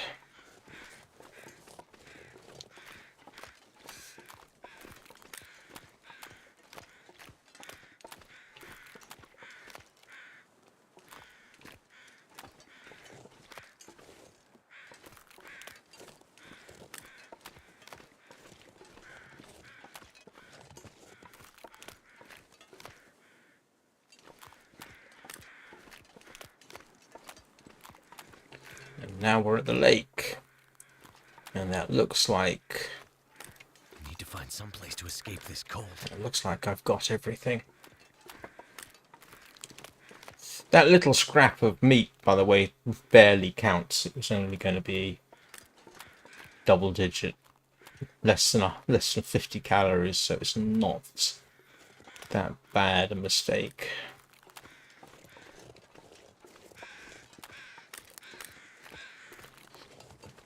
And now we're at the lake, and that looks like I need to find some place to escape this cold. it looks like I've got everything. That little scrap of meat, by the way, barely counts. It was only going to be double digit, less than 50 calories, so it's not that bad a mistake.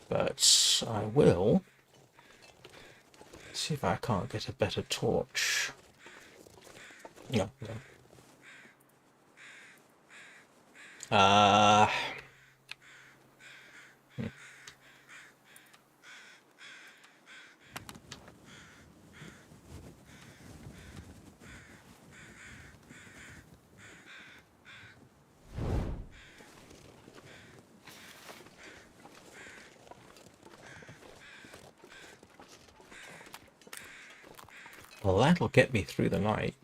But I will see if I can't get a better torch. No. Well, that'll get me through the night.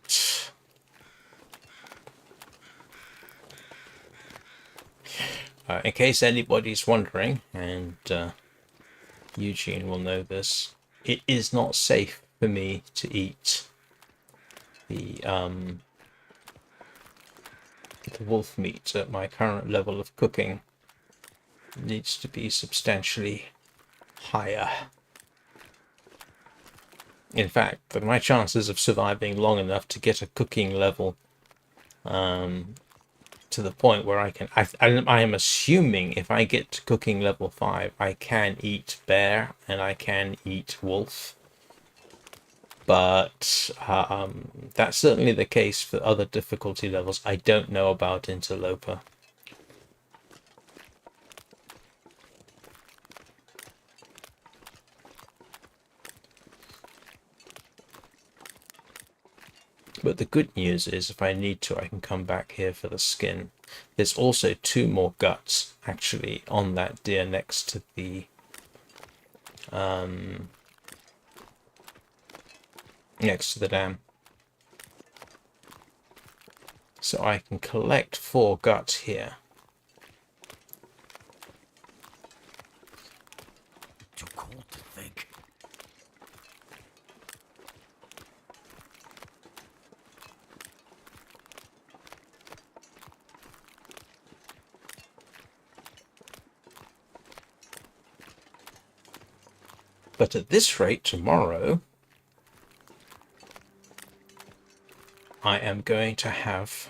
In case anybody's wondering, and Eugene will know this, it is not safe for me to eat the wolf meat at my current level of cooking. It needs to be substantially higher. In fact, my chances of surviving long enough to get a cooking level to the point where I am assuming if I get to cooking level 5, I can eat bear and I can eat wolf. But that's certainly the case for other difficulty levels. I don't know about interloper. But the good news is if I need to, I can come back here for the skin. There's also 2 more guts actually on that deer next to the dam. So I can collect 4 guts here. Too cold to think. But at this rate, tomorrow, I am going to have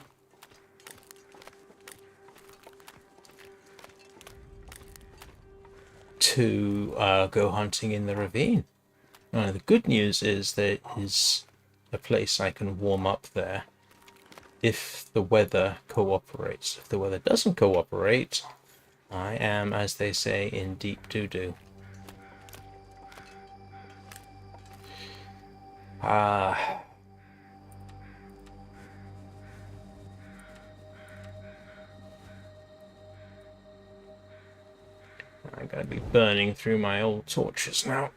to go hunting in the ravine. Now, the good news is there is a place I can warm up there if the weather cooperates. If the weather doesn't cooperate, I am, as they say, in deep doo-doo. I gotta be burning through my old torches now.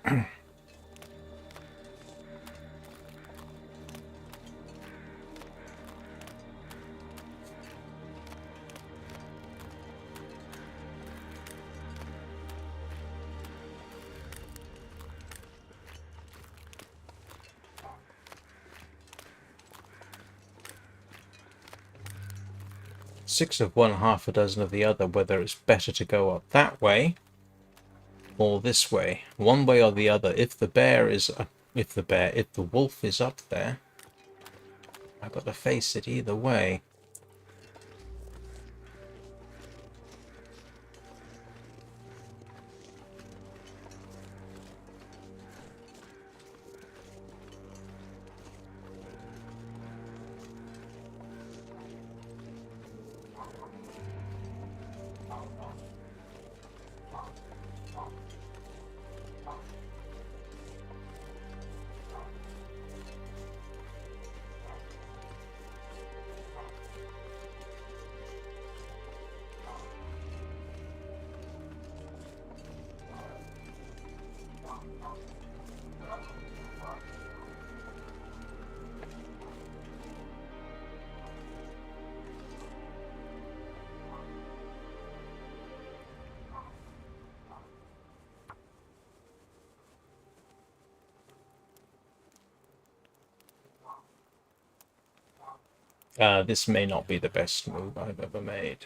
Six of one, half a dozen of the other, whether it's better to go up that way or this way. One way or the other. If the wolf is up there, I've got to face it either way. This may not be the best move I've ever made.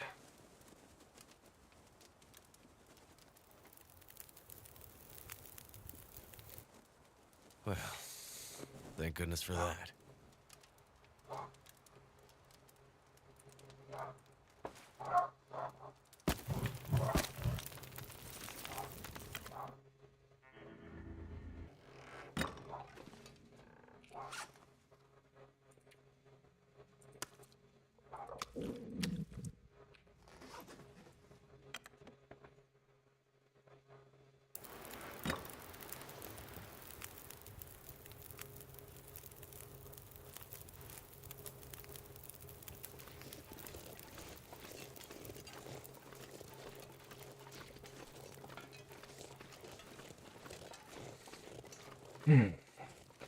Well, thank goodness for that.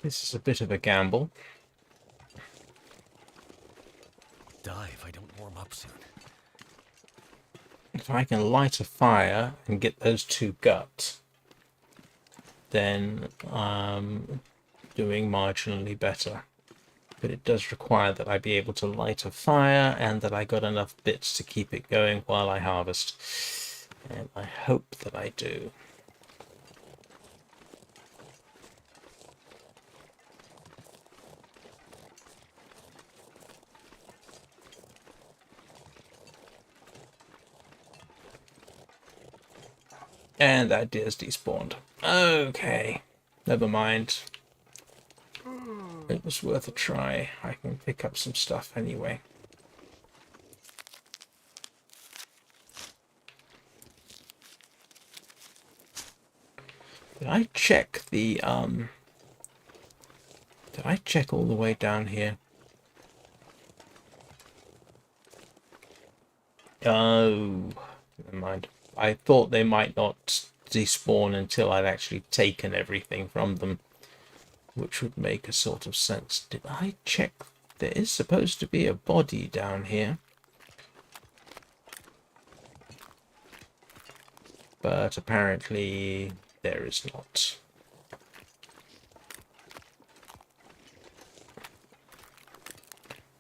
This is a bit of a gamble. Die if I don't warm up soon. if I can light a fire and get those 2 guts, then I'm doing marginally better. But it does require that I be able to light a fire and that I got enough bits to keep it going while I harvest. And I hope that I do. And that deer's despawned. Okay, never mind. It was worth a try. I can pick up some stuff anyway. Did I check the did I check all the way down here? Oh, never mind. I thought they might not despawn until I'd actually taken everything from them, which would make a sort of sense. Did I check? There is supposed to be a body down here. But apparently there is not.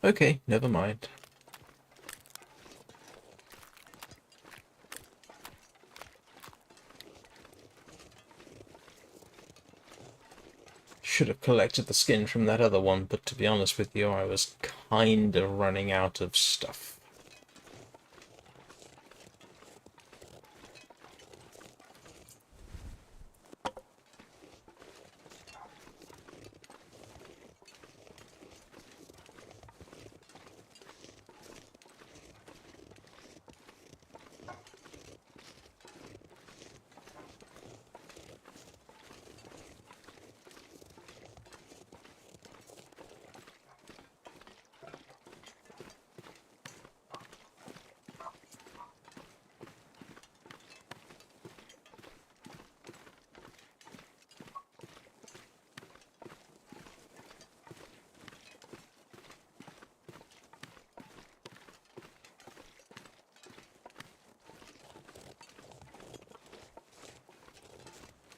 Okay, never mind. Should have collected the skin from that other one, but to be honest with you, I was kind of running out of stuff.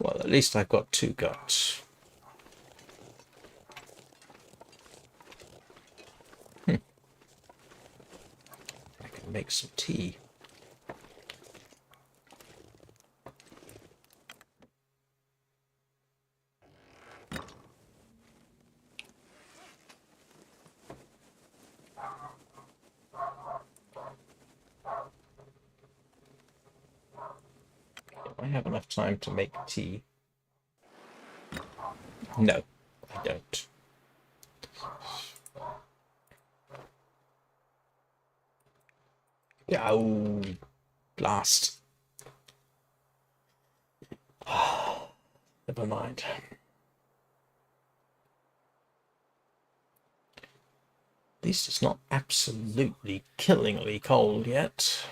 Well, at least I've got 2 guts. I can make some tea. I have enough time to make tea. No, I don't. Oh, blast. Never mind. At least it's not absolutely killingly cold yet.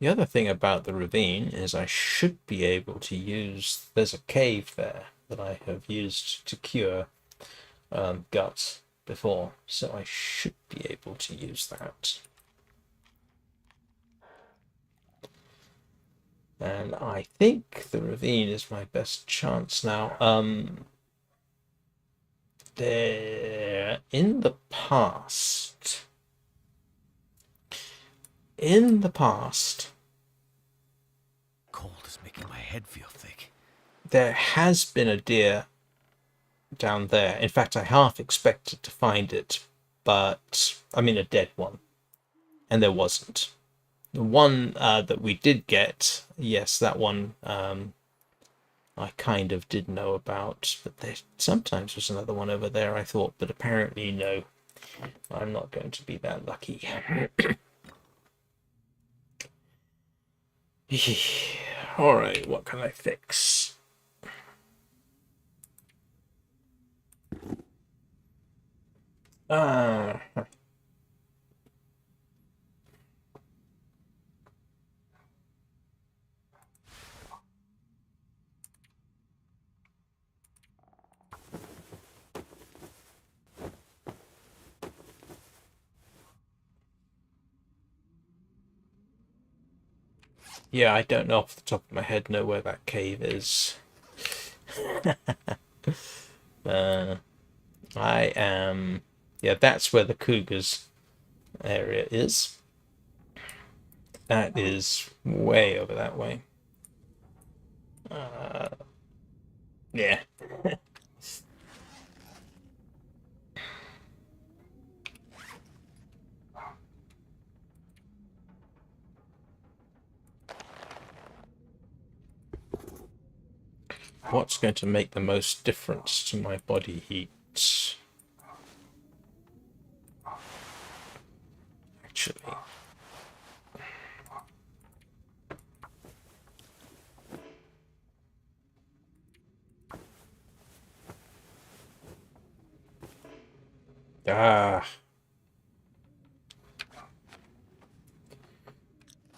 The other thing about the ravine is I should be able to use... There's a cave there that I have used to cure guts before, so I should be able to use that. And I think the ravine is my best chance now. There, in the past, Cold is making my head feel thick. there has been a deer down there. In fact, I half expected to find it, but I mean a dead one, and there wasn't. The one that we did get, yes, that one I kind of did know about, but there sometimes was another one over there, I thought, but apparently no. I'm not going to be that lucky. Alright, what can I fix? Yeah, I don't know off the top of my head know where that cave is. I am... Yeah, that's where the cougars area is. That is way over that way. Yeah. What's going to make the most difference to my body heat? Actually.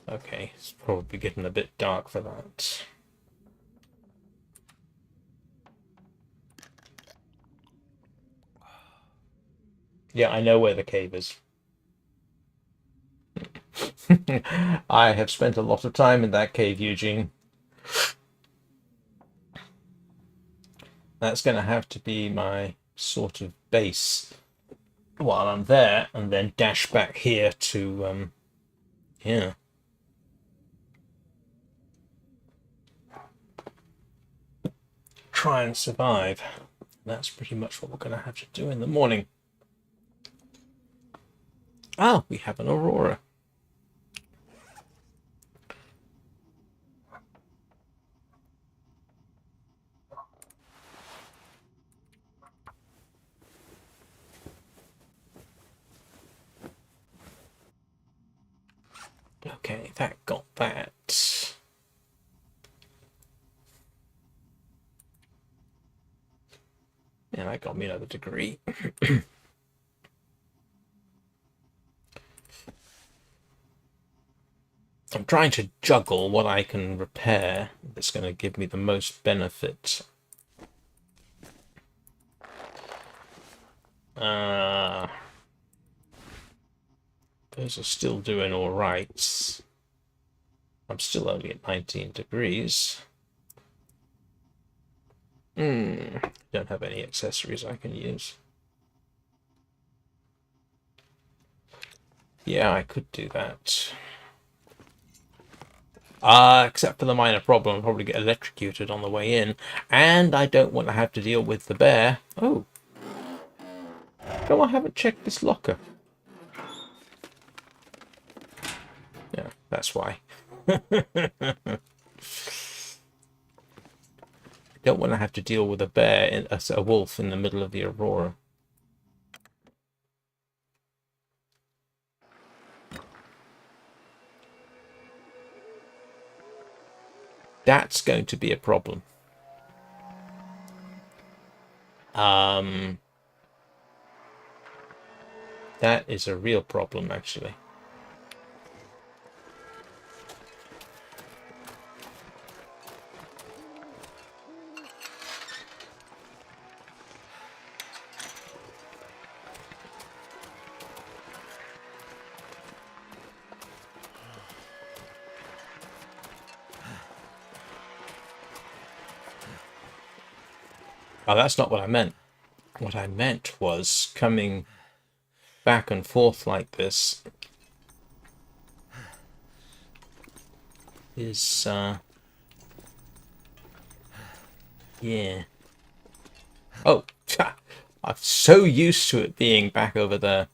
Okay, it's probably getting a bit dark for that. Yeah, I know where the cave is. I have spent a lot of time in that cave, Eugene. That's going to have to be my sort of base while I'm there, and then dash back here to, yeah. Try and survive. That's pretty much what we're going to have to do in the morning. Oh, we have an aurora. Okay, that got that. And that got me another degree. I'm trying to juggle what I can repair that's going to give me the most benefit. Those are still doing all right. I'm still only at 19 degrees. Don't have any accessories I can use. Yeah, I could do that. Except for the minor problem, I'll probably get electrocuted on the way in. And I don't want to have to deal with the bear. Oh. No, I haven't checked this locker. Yeah, that's why. Don't want to have to deal with a bear, a wolf in the middle of the aurora. That's going to be a problem. That is a real problem, actually. Oh, that's not what I meant. What I meant was coming back and forth like this is, yeah. Oh, I'm so used to it being back over there.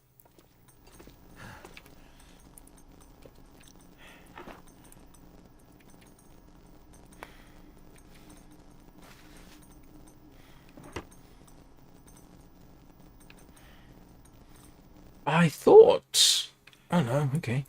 I thought... Oh no, okay.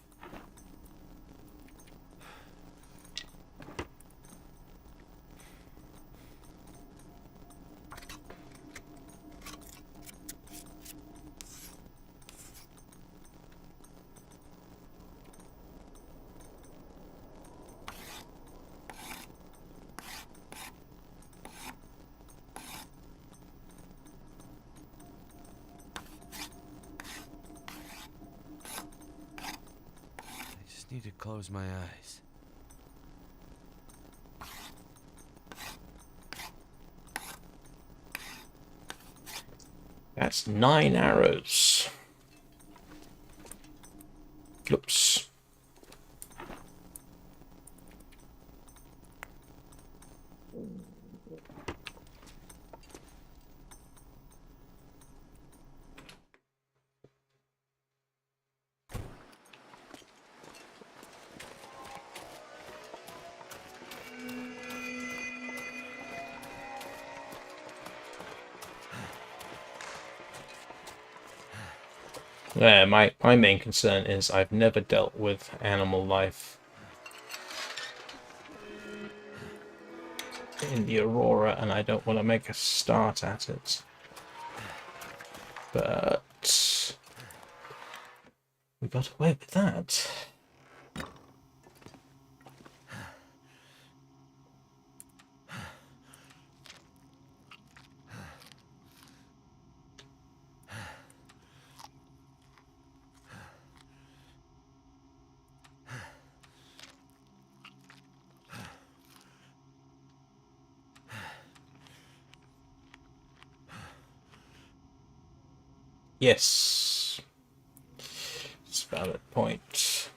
I just need to close my eyes. That's 9 arrows. Oops. Yeah, my main concern is I've never dealt with animal life in the Aurora, and I don't want to make a start at it. But we got away with that. Yes. It's a valid point.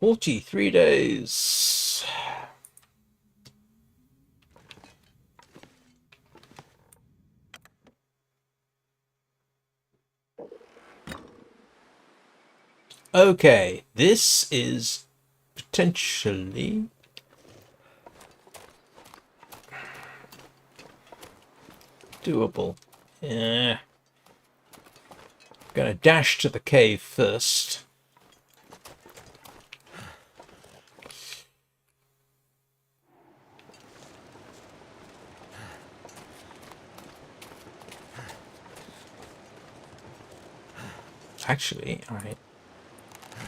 "43 days." Okay, this is potentially doable. Yeah. Gonna dash to the cave first. Actually,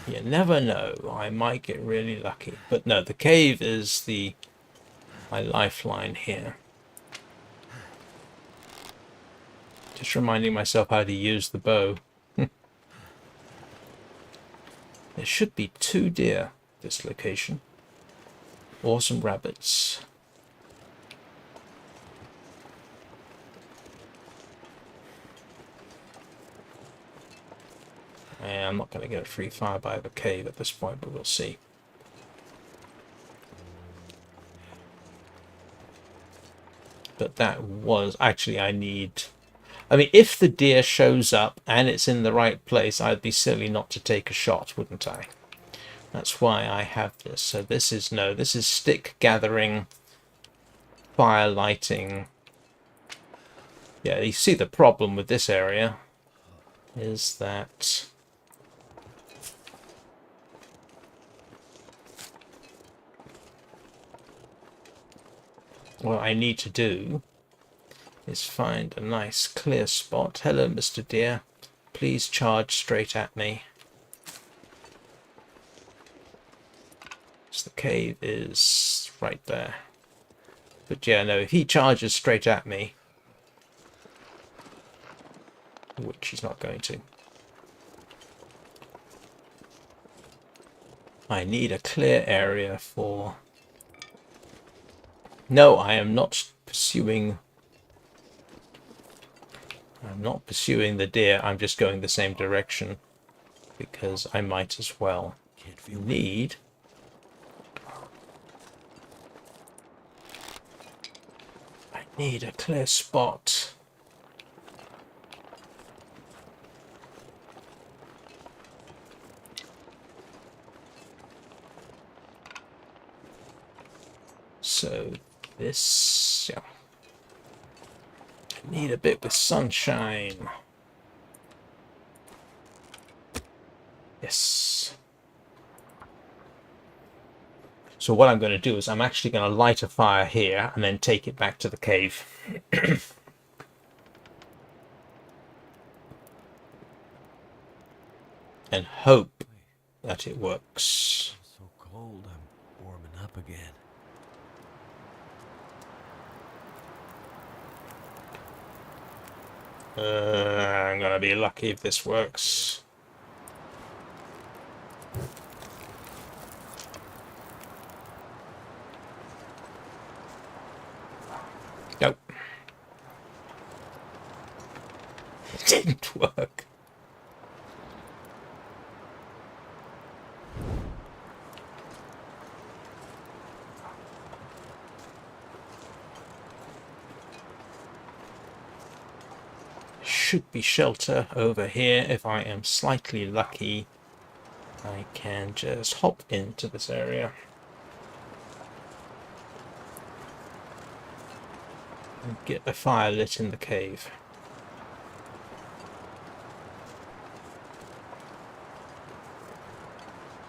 you never know. I might get really lucky. But no, the cave is my lifeline here. Just reminding myself how to use the bow. There should be 2 deer this location. Or some rabbits. I'm not going to get a free fire by the cave at this point, but we'll see. But that was... Actually, I mean, if the deer shows up and it's in the right place, I'd be silly not to take a shot, wouldn't I? That's why I have this. So this is stick gathering, fire lighting. Yeah, you see the problem with this area is that what I need to do is find a nice clear spot. Hello, Mr. Deer. Please charge straight at me. So the cave is right there. But yeah, no, if he charges straight at me, which he's not going to. I need a clear area for... No, I am not pursuing... I'm not pursuing the deer. I'm just going the same direction because I might as well. Can't feel Need... I need a clear spot. So this, yeah. I need a bit with sunshine. Yes. So what I'm going to do is I'm actually going to light a fire here and then take it back to the cave. And hope that it works. It's so cold, I'm warming up again. I'm going to be lucky if this works. Nope. It didn't work. Should be shelter over here. If I am slightly lucky, I can just hop into this area and get a fire lit in the cave.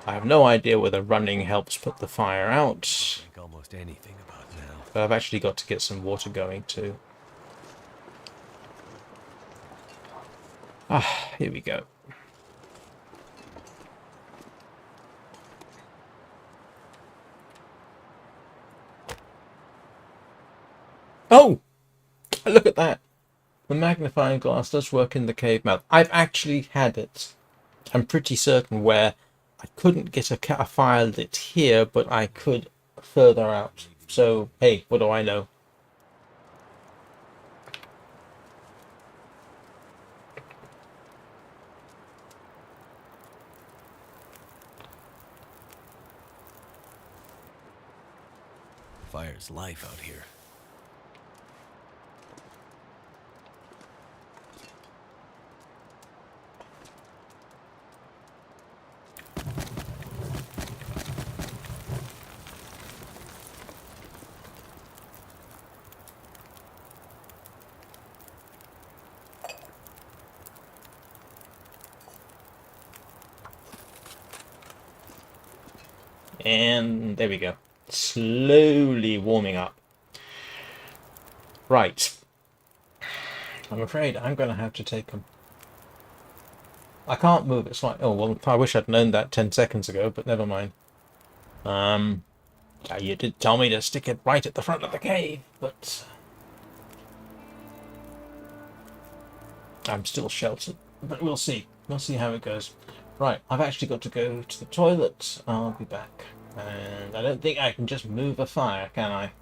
I have no idea whether running helps put the fire out, Think almost anything about now. but I've actually got to get some water going too. Ah, here we go. Oh! Look at that! The magnifying glass does work in the cave mouth. I've actually had it. I'm pretty certain where I couldn't get a fire lit here, but I could further out. So, hey, what do I know? Fire's life out here. And there we go. Slowly warming up. Right. I'm afraid I'm going to have to take them. I can't move. It's like, oh, well, I wish I'd known that 10 seconds ago, but never mind. You did tell me to stick it right at the front of the cave, but I'm still sheltered. But we'll see. We'll see how it goes. Right, I've actually got to go to the toilet. I'll be back. And I don't think I can just move a fire, can I?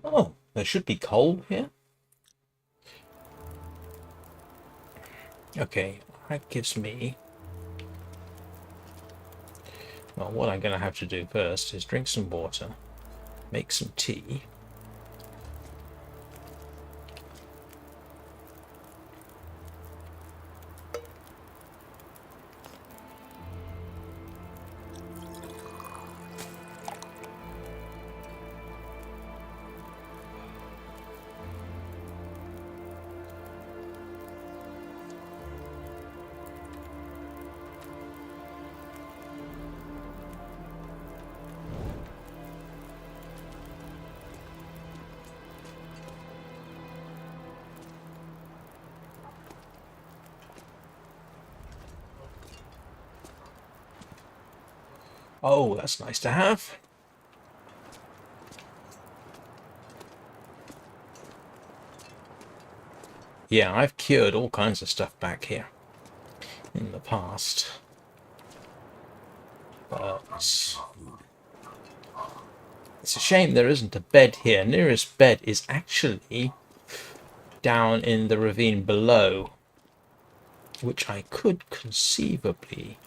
Oh, there should be coal here. Okay, that gives me... Well, what I'm going to have to do first is drink some water, make some tea. Oh, that's nice to have. Yeah, I've cured all kinds of stuff back here in the past. But it's a shame there isn't a bed here. Nearest bed is actually down in the ravine below, which I could conceivably...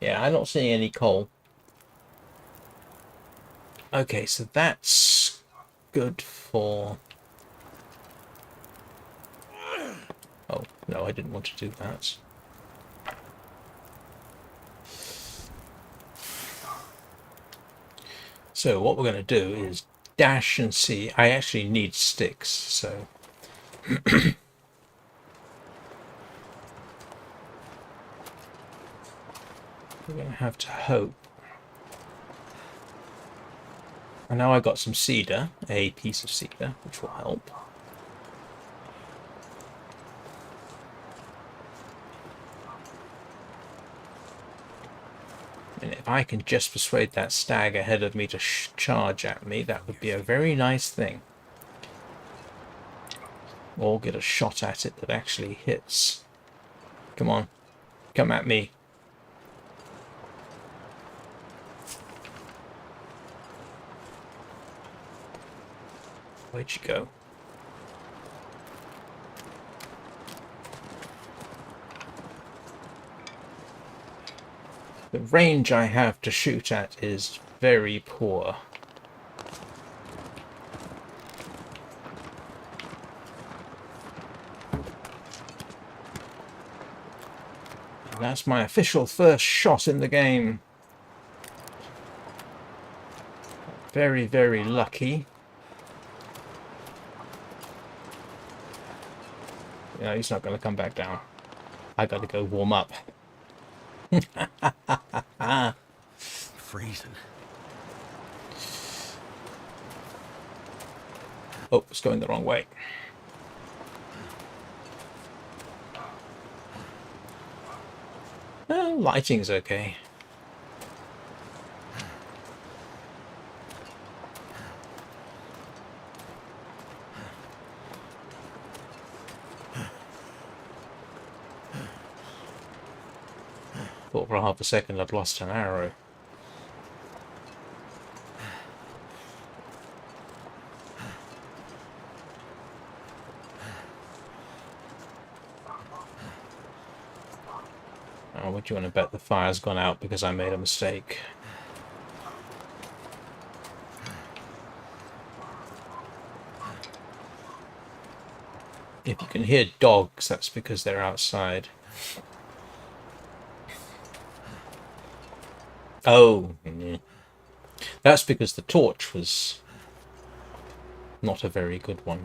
Yeah, I'm not seeing any coal. Okay, so that's good for... Oh, no, I didn't want to do that. So what we're going to do is dash and see. I actually need sticks, so... we're going to have to hope. And now I got some cedar, a piece of cedar, which will help. And if I can just persuade that stag ahead of me to charge at me, that would be a very nice thing. Or get a shot at it that actually hits. Come on, come at me. Where'd you go? The range I have to shoot at is very poor. And that's my official first shot in the game. Very, very lucky. Yeah, he's not going to come back down. I got to go warm up. Freezing. Oh, it's going the wrong way. Lighting's okay. Thought for half a second I'd lost an arrow. Oh, what do you want to bet the fire's gone out because I made a mistake? If you can hear dogs, that's because they're outside. Oh, yeah. That's because the torch was not a very good one.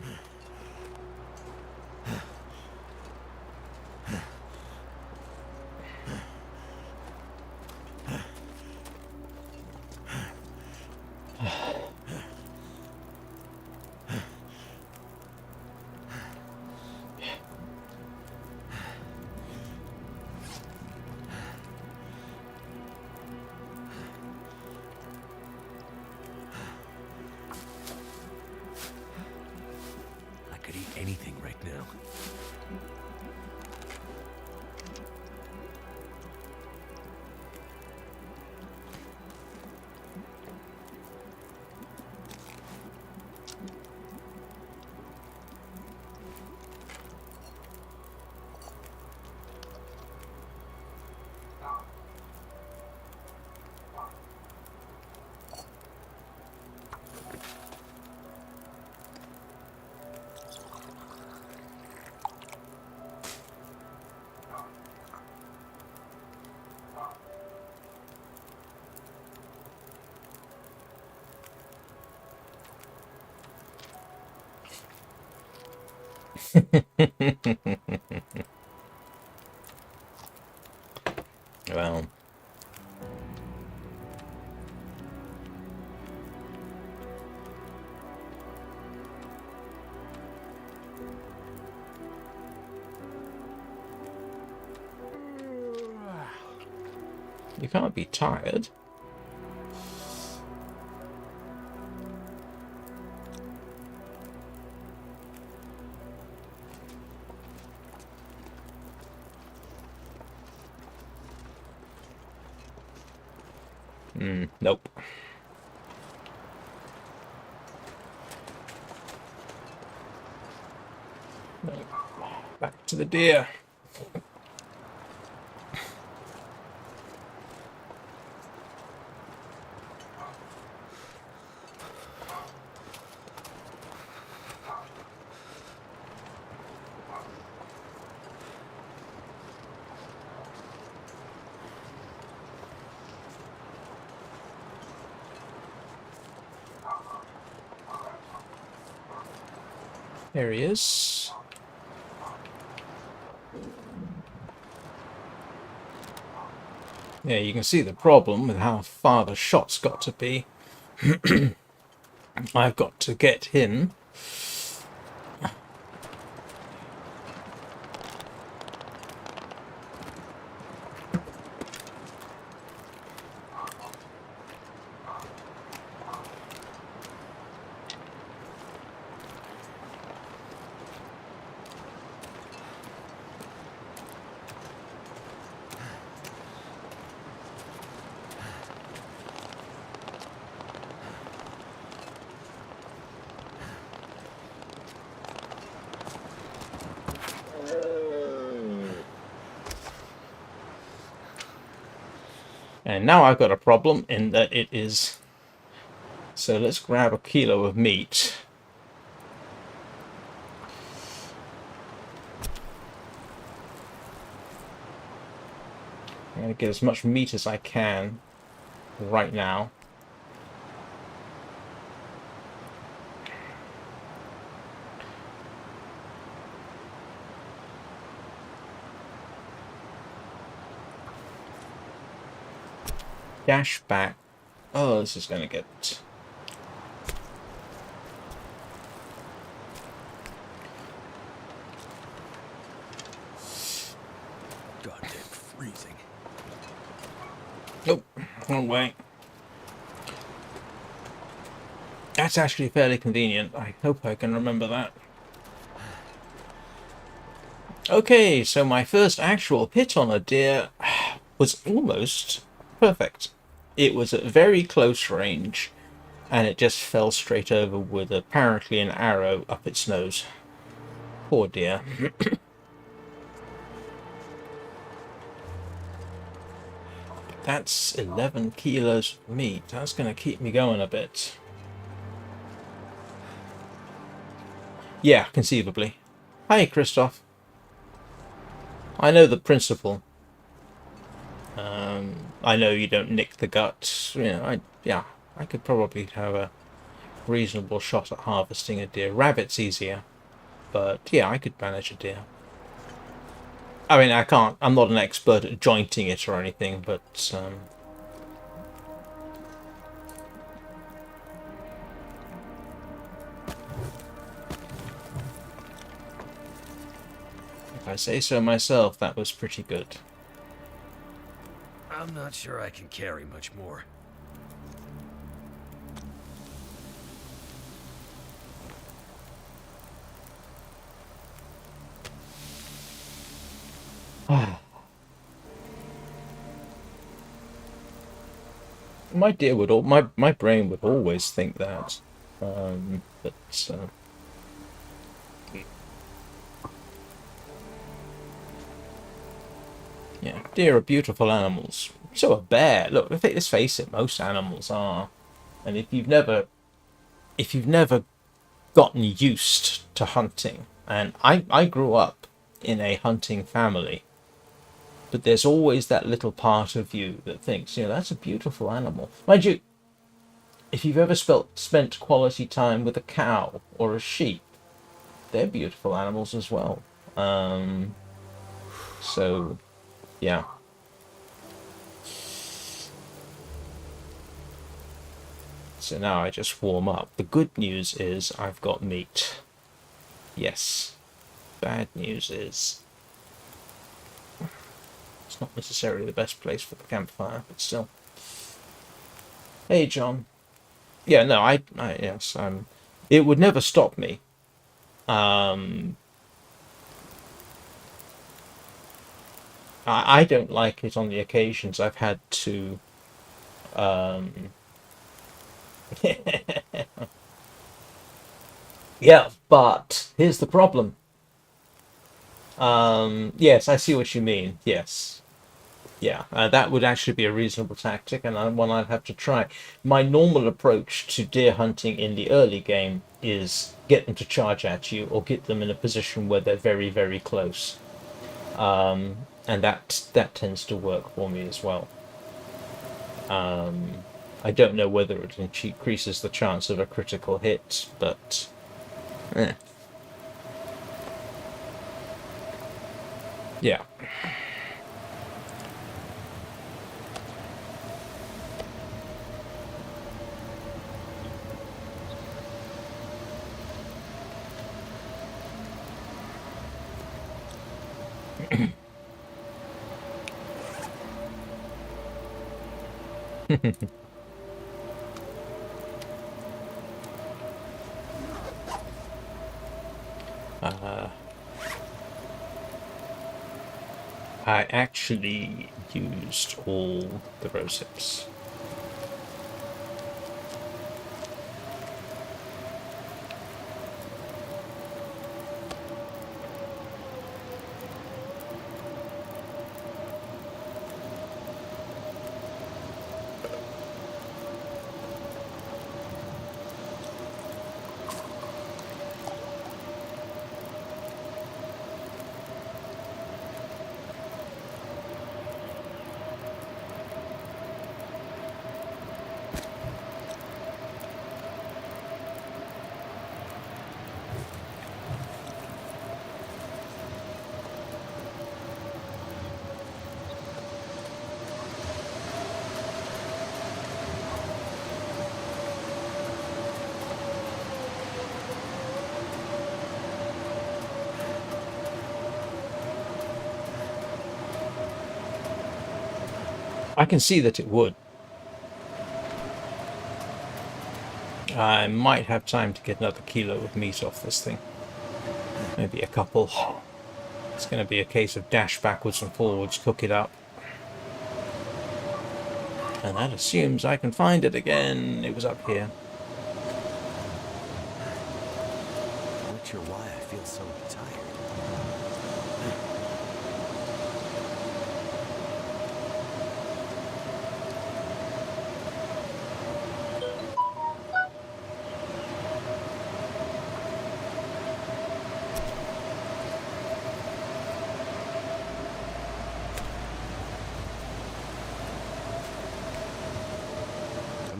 I could eat anything right now. Well, you can't be tired. Nope. Nope. Back to the deer. There he is. Yeah, you can see the problem with how far the shot's got to be. I've got to get him. And now I've got a problem in that it is... So let's grab a kilo of meat. I'm going to get as much meat as I can right now. Dash back. Oh, this is going to get... Goddamn freezing. Nope, wrong way. That's actually fairly convenient. I hope I can remember that. Okay, so my first actual hit on a deer was almost perfect. It was at very close range, and it just fell straight over with apparently an arrow up its nose. Poor deer. That's 11 kilos of meat. That's going to keep me going a bit. Yeah, conceivably. Hi, Christoph. I know the principle. I know you don't nick the guts. You know, I could probably have a reasonable shot at harvesting a deer. Rabbit's easier, but yeah, I could manage a deer. I mean, I can't. I'm not an expert at jointing it or anything, but if I say so myself, that was pretty good. I'm not sure I can carry much more. My dear would my brain would always think that, but yeah, deer are beautiful animals. So a bear. Look, let's face it, most animals are. And if you've never gotten used to hunting, and I grew up in a hunting family, but there's always that little part of you that thinks, you know, that's a beautiful animal. Mind you, if you've ever spent quality time with a cow or a sheep, they're beautiful animals as well. So, yeah. So now I just warm up. The good news is I've got meat. Yes. Bad news is it's not necessarily the best place for the campfire, but still. Hey, John. Yeah, no, yes, it would never stop me. I don't like it on the occasions I've had to, yeah, but here's the problem. Yes, I see what you mean. Yes. Yeah, that would actually be a reasonable tactic, and one I'd have to try. My normal approach to deer hunting in the early game is get them to charge at you, or get them in a position where they're very, very close, and that tends to work for me as well. I don't know whether it increases the chance of a critical hit, but yeah. I actually used all the rose hips. I can see that it would. I might have time to get another kilo of meat off this thing. Maybe a couple. It's going to be a case of dash backwards and forwards, cook it up. And that assumes I can find it again. It was up here. I'm not sure why I feel so tired.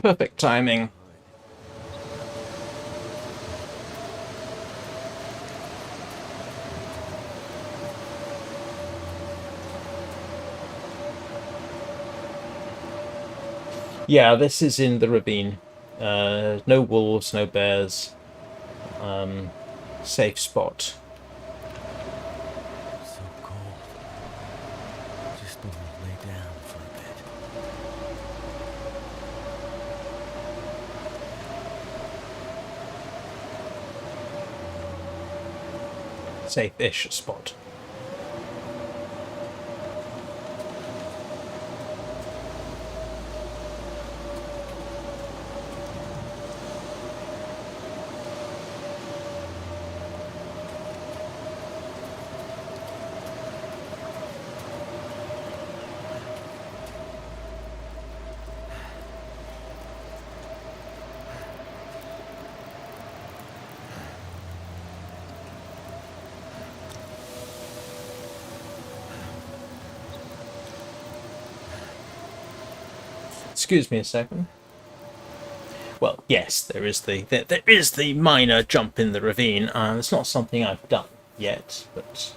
Perfect timing. Yeah, this is in the ravine. No wolves, no bears. Safe spot. So cold. Just want to lay down for a bit. Safe-ish spot. Excuse me a second. Well, Yes, there is the minor jump in the ravine. It's not something I've done yet, but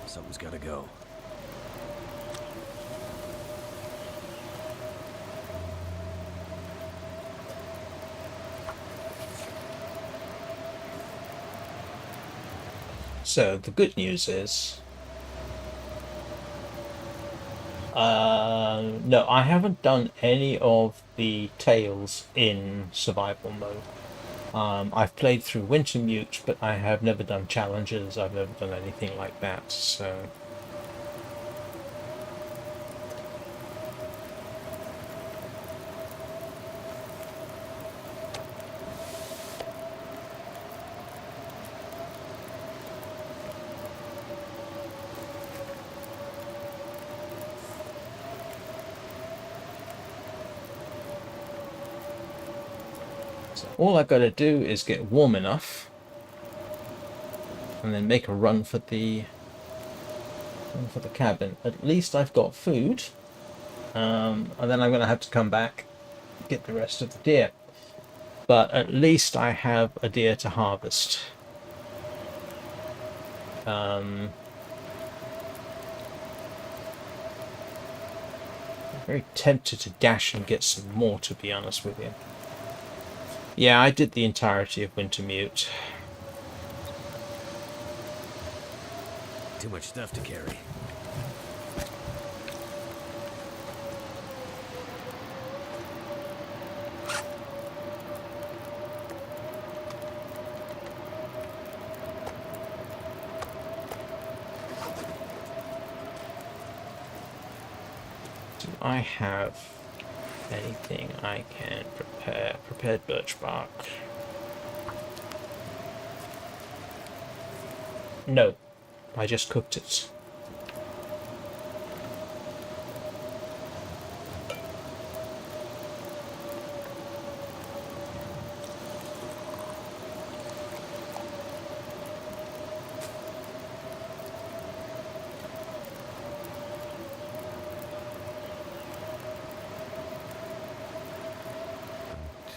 Something's gotta go. so the good news is, no, I haven't done any of the tales in survival mode. I've played through Wintermute, but I have never done challenges. I've never done anything like that. So all I've got to do is get warm enough, and then make a run for the cabin. At least I've got food, and then I'm going to have to come back, get the rest of the deer. But at least I have a deer to harvest. I'm very tempted to dash and get some more, to be honest with you. Yeah, I did the entirety of Wintermute. Too much stuff to carry. Do I have anything I can prepare? Prepared birch bark. No, I just cooked it.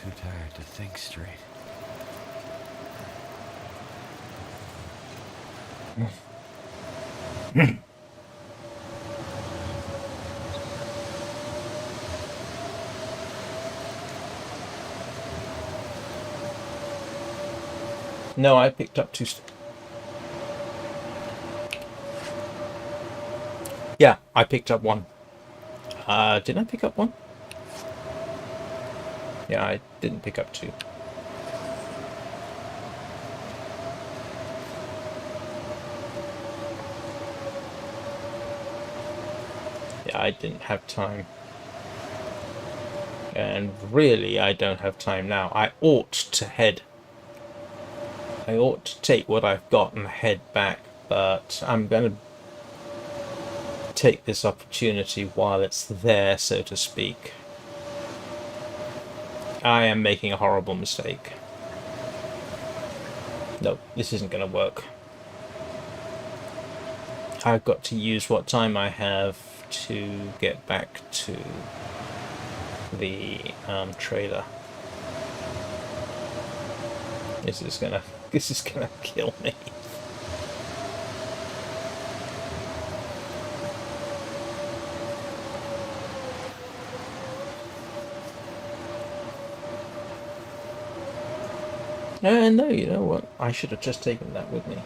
Too tired to think straight. No, I picked up two. Yeah, I picked up one. Did I pick up one? Yeah, I didn't pick up two. Yeah, I didn't have time. And really, I don't have time now. I ought to take what I've got and head back, but I'm going to take this opportunity while it's there, so to speak. I am making a horrible mistake. No, this isn't going to work. I've got to use what time I have to get back to the trailer. This is gonna kill me. No, you know what? I should have just taken that with me.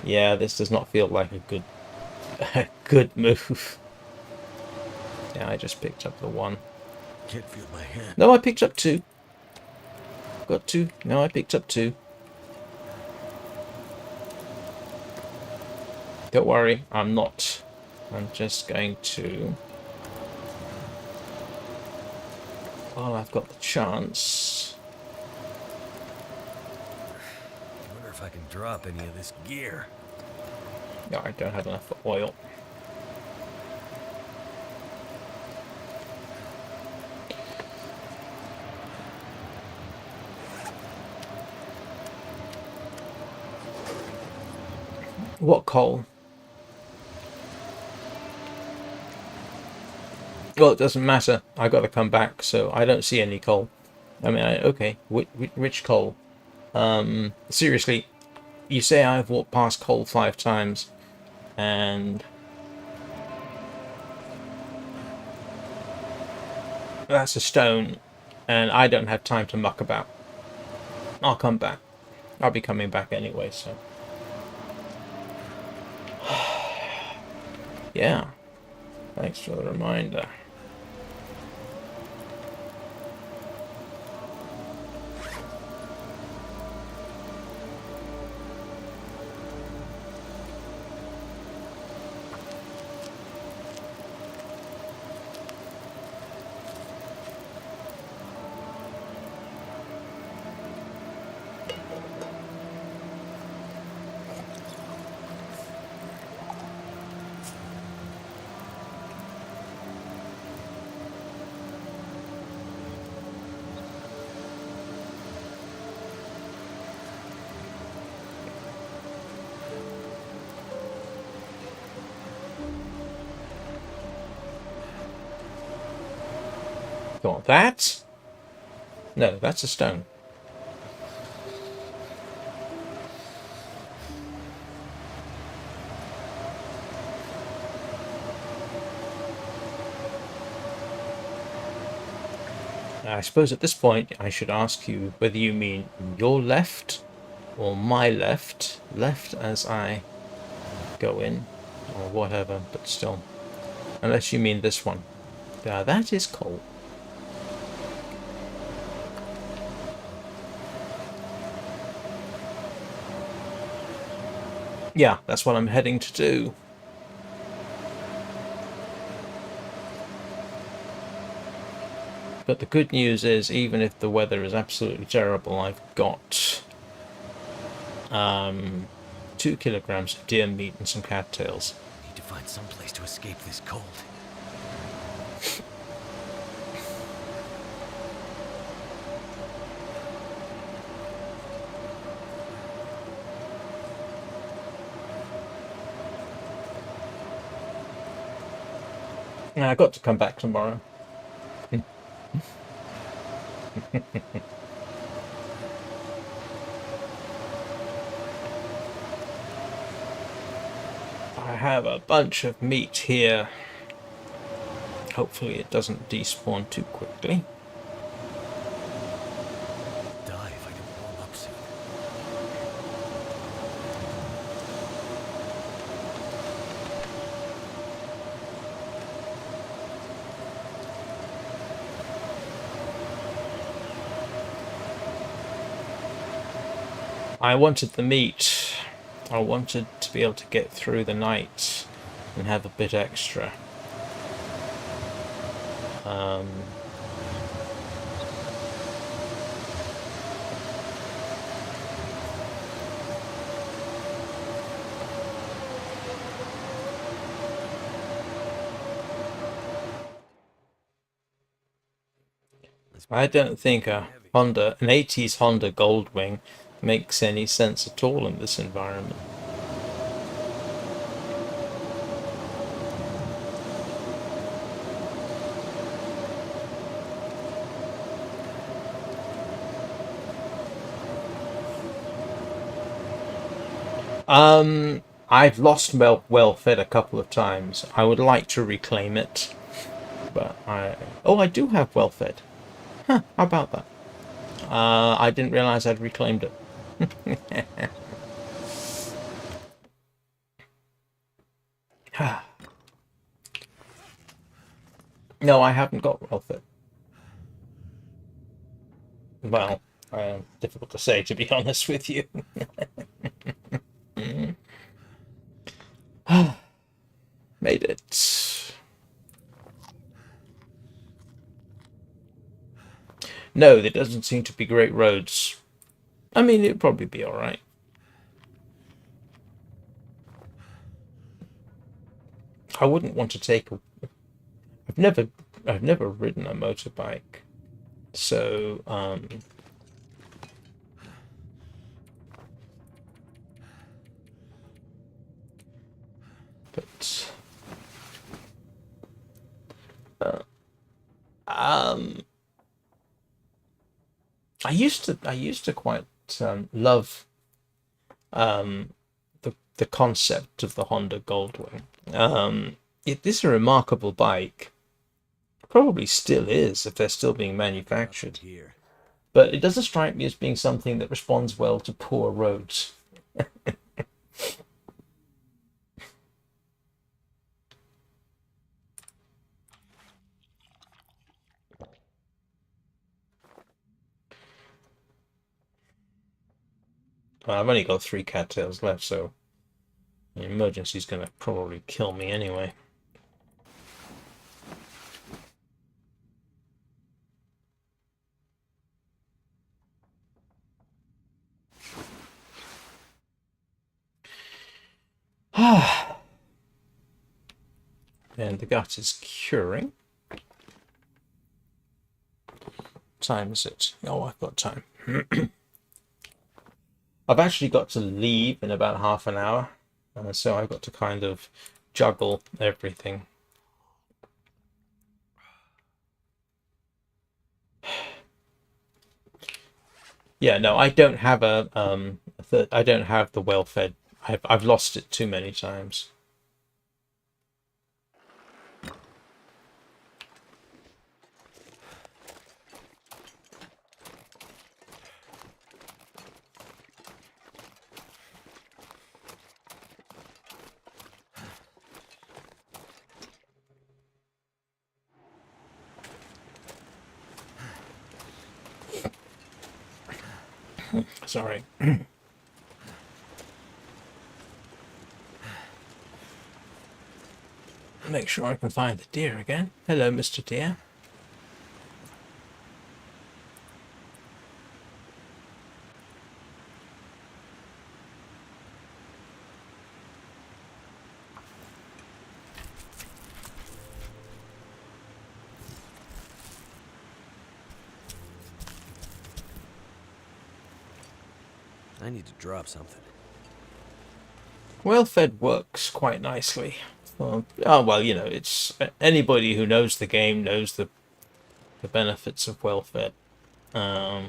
Yeah, this does not feel like a good move. Yeah, I just picked up the one. Can't feel my hand. No, I picked up two. Got two. No, I picked up two. Don't worry, I'm not. I'm just going to... While I've got the chance... I wonder if I can drop any of this gear. No, I don't have enough oil. What coal? Well, it doesn't matter. I got to come back, so I don't see any coal. I mean, okay, which coal? Seriously, you say I've walked past coal 5 times, and that's a stone, and I don't have time to muck about. I'll come back. I'll be coming back anyway, so... Yeah. Thanks for the reminder. Got that? No, that's a stone. I suppose at this point I should ask you whether you mean your left or my left. Left as I go in, or whatever, but still. Unless you mean this one. That is coal. Yeah, that's what I'm heading to do. But the good news is, even if the weather is absolutely terrible, I've got 2 kilograms of deer meat and some cattails. Need to find some place to escape this cold. I got to come back tomorrow. I have a bunch of meat here. Hopefully it doesn't despawn too quickly. Die if I don't roll up soon. I wanted the meat. I wanted to be able to get through the night and have a bit extra. I don't think an 80s Honda Goldwing makes any sense at all in this environment. I've lost well-fed a couple of times. I would like to reclaim it, but I do have well-fed. Huh, how about that? I didn't realize I'd reclaimed it. No, I haven't got well-fed. Well, difficult to say, to be honest with you. No, there doesn't seem to be great roads. I mean, it'd probably be all right. I wouldn't want to take a... I've never ridden a motorbike, so but I used to quite love the concept of the Honda Goldwing. It is a remarkable bike. Probably still is if they're still being manufactured. Here. But it doesn't strike me as being something that responds well to poor roads. Well, I've only got 3 cattails left, so the emergency's going to probably kill me anyway. And the gut is curing. Time is it? Oh, I've got time. I've actually got to leave in about half an hour, so I've got to kind of juggle everything. Yeah, no, I don't have I don't have the well-fed. I've lost it too many times. Sorry. Make sure I can find the deer again. Hello, Mr. Deer. I need to drop something. Well-fed works quite nicely. Oh well, you know, it's anybody who knows the game knows the benefits of well-fed. Huh.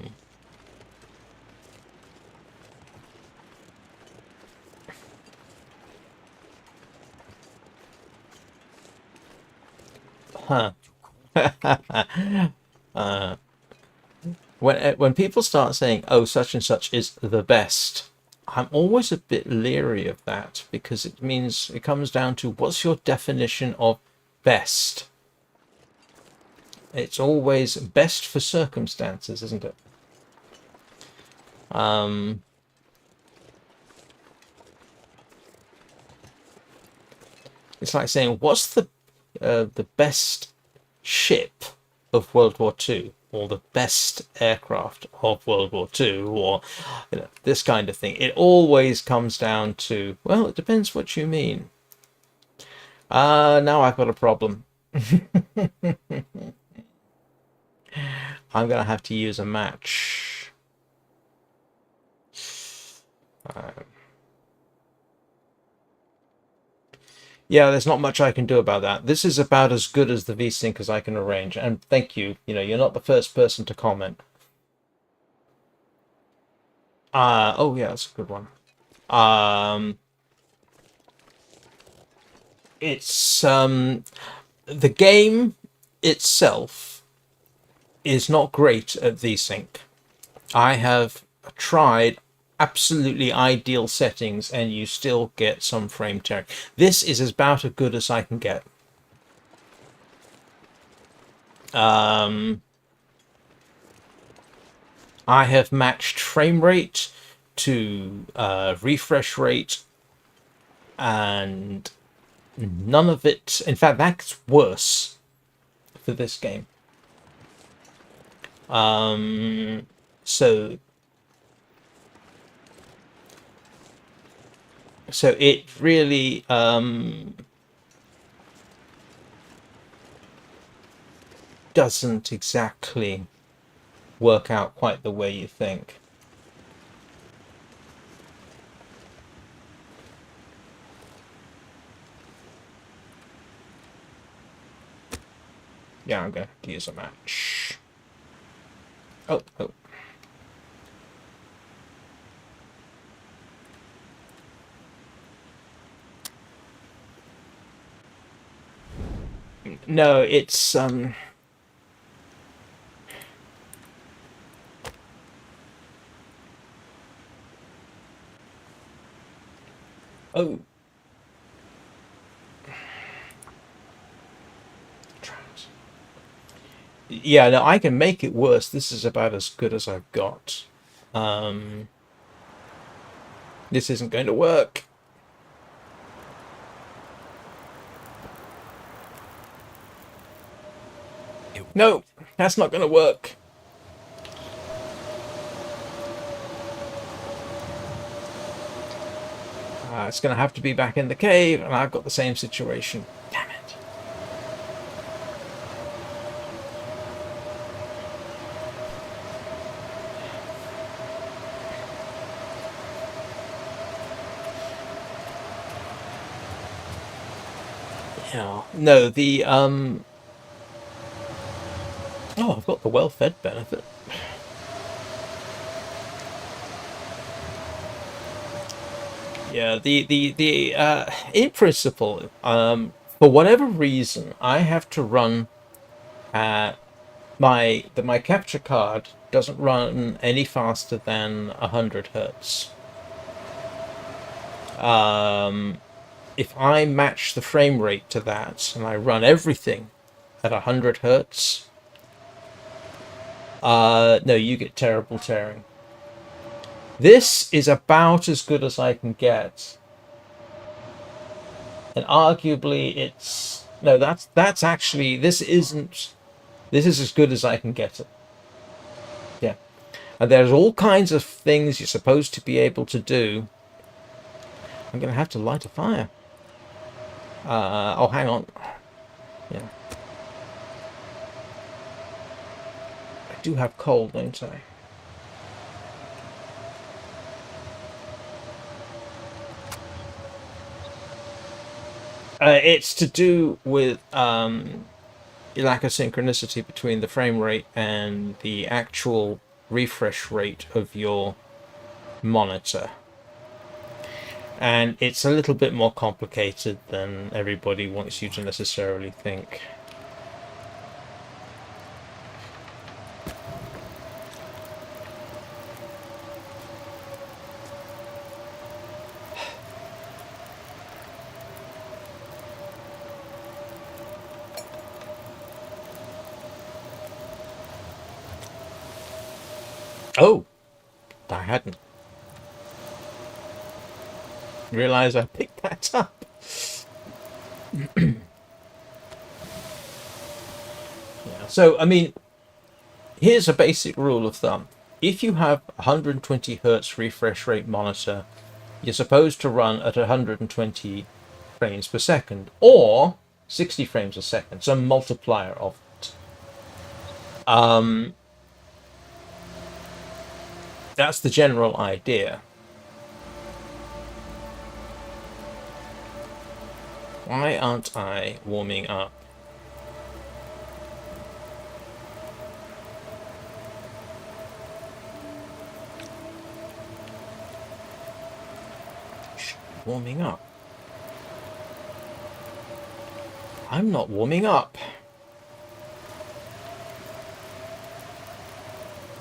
When people start saying, "Oh, such and such is the best," I'm always a bit leery of that because it means it comes down to what's your definition of best. It's always best for circumstances, isn't it? It's like saying, what's the best ship of World War II, or the best aircraft of World War II, or this kind of thing. It always comes down to, well, it depends what you mean. Now I've got a problem. I'm gonna have to use a match. Yeah, there's not much I can do about that. This is about as good as the V-Sync as I can arrange. And thank you. You know, you're not the first person to comment. Oh yeah, that's a good one. It's the game itself is not great at V-Sync. I have tried absolutely ideal settings and you still get some frame tearing. This is about as good as I can get. I have matched frame rate to refresh rate, and none of it, in fact, that's worse for this game. So it really doesn't exactly work out quite the way you think. Yeah, I'm going to have to use a match. Oh. No, it's oh. Yeah, no, I can make it worse. This is about as good as I've got. This isn't going to work. No, that's not going to work. It's going to have to be back in the cave, and I've got the same situation. Damn it. Yeah. No, the oh, I've got the well-fed benefit. Yeah, the in principle, for whatever reason, I have to run my capture card doesn't run any faster than 100 hertz. If I match the frame rate to that and I run everything at 100 hertz, no, you get terrible tearing. This is about as good as I can get. And arguably it's... No, that's actually... This is as good as I can get it. Yeah. And there's all kinds of things you're supposed to be able to do. I'm going to have to light a fire. Oh, hang on. Yeah. I do have coal, don't I? It's to do with lack of synchronicity between the frame rate and the actual refresh rate of your monitor. And it's a little bit more complicated than everybody wants you to necessarily think. Oh, I hadn't realized I picked that up. Yeah. So, I mean, here's a basic rule of thumb. If you have 120 hertz refresh rate monitor, you're supposed to run at 120 frames per second or 60 frames a second, some multiplier of it. That's the general idea. Why aren't I warming up? Warming up. I'm not warming up.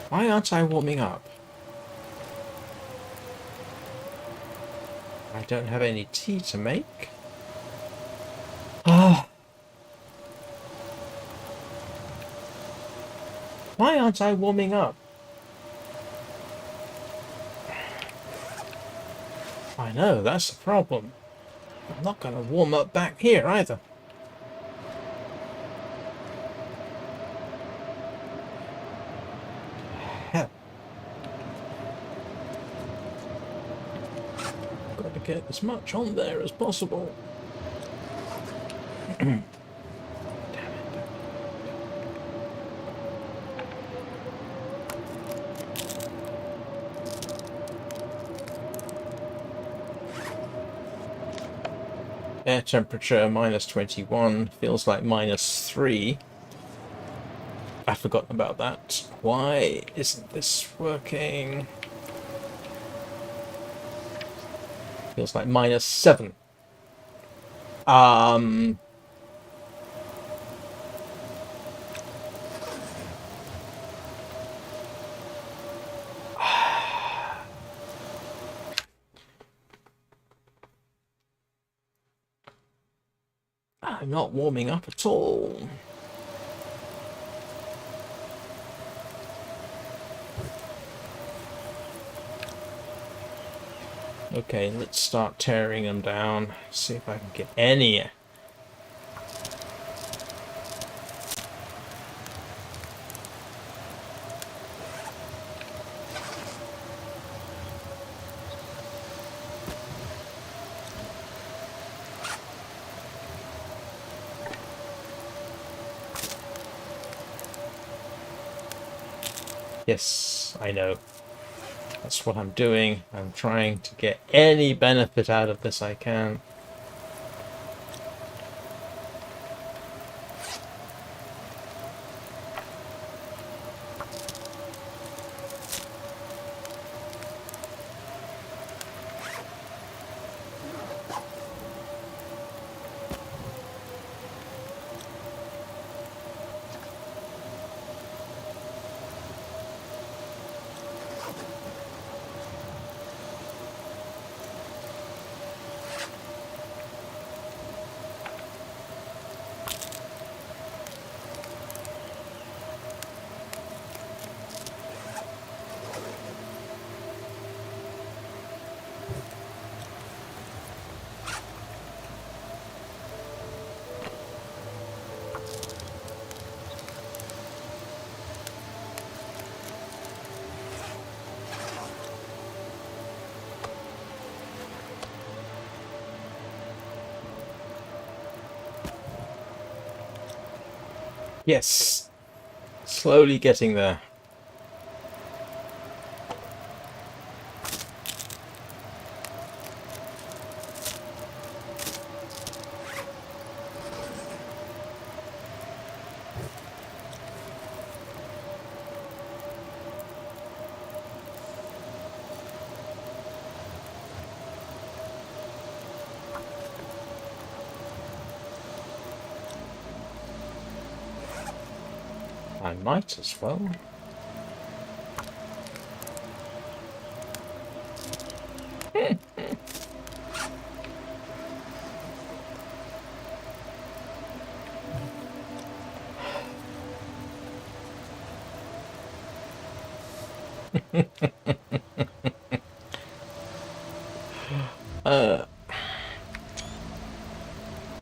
Why aren't I warming up? I don't have any tea to make. Ah. Why aren't I warming up? I know, that's the problem. I'm not going to warm up back here either. to get as much on there as possible. Air temperature -21, feels like -3. I've forgotten about that. Why isn't this working? Feels like -7. I'm not warming up at all. Okay, let's start tearing them down. See if I can get any. Yes, I know. That's what I'm doing. I'm trying to get any benefit out of this I can. Yes, slowly getting there. I might as well.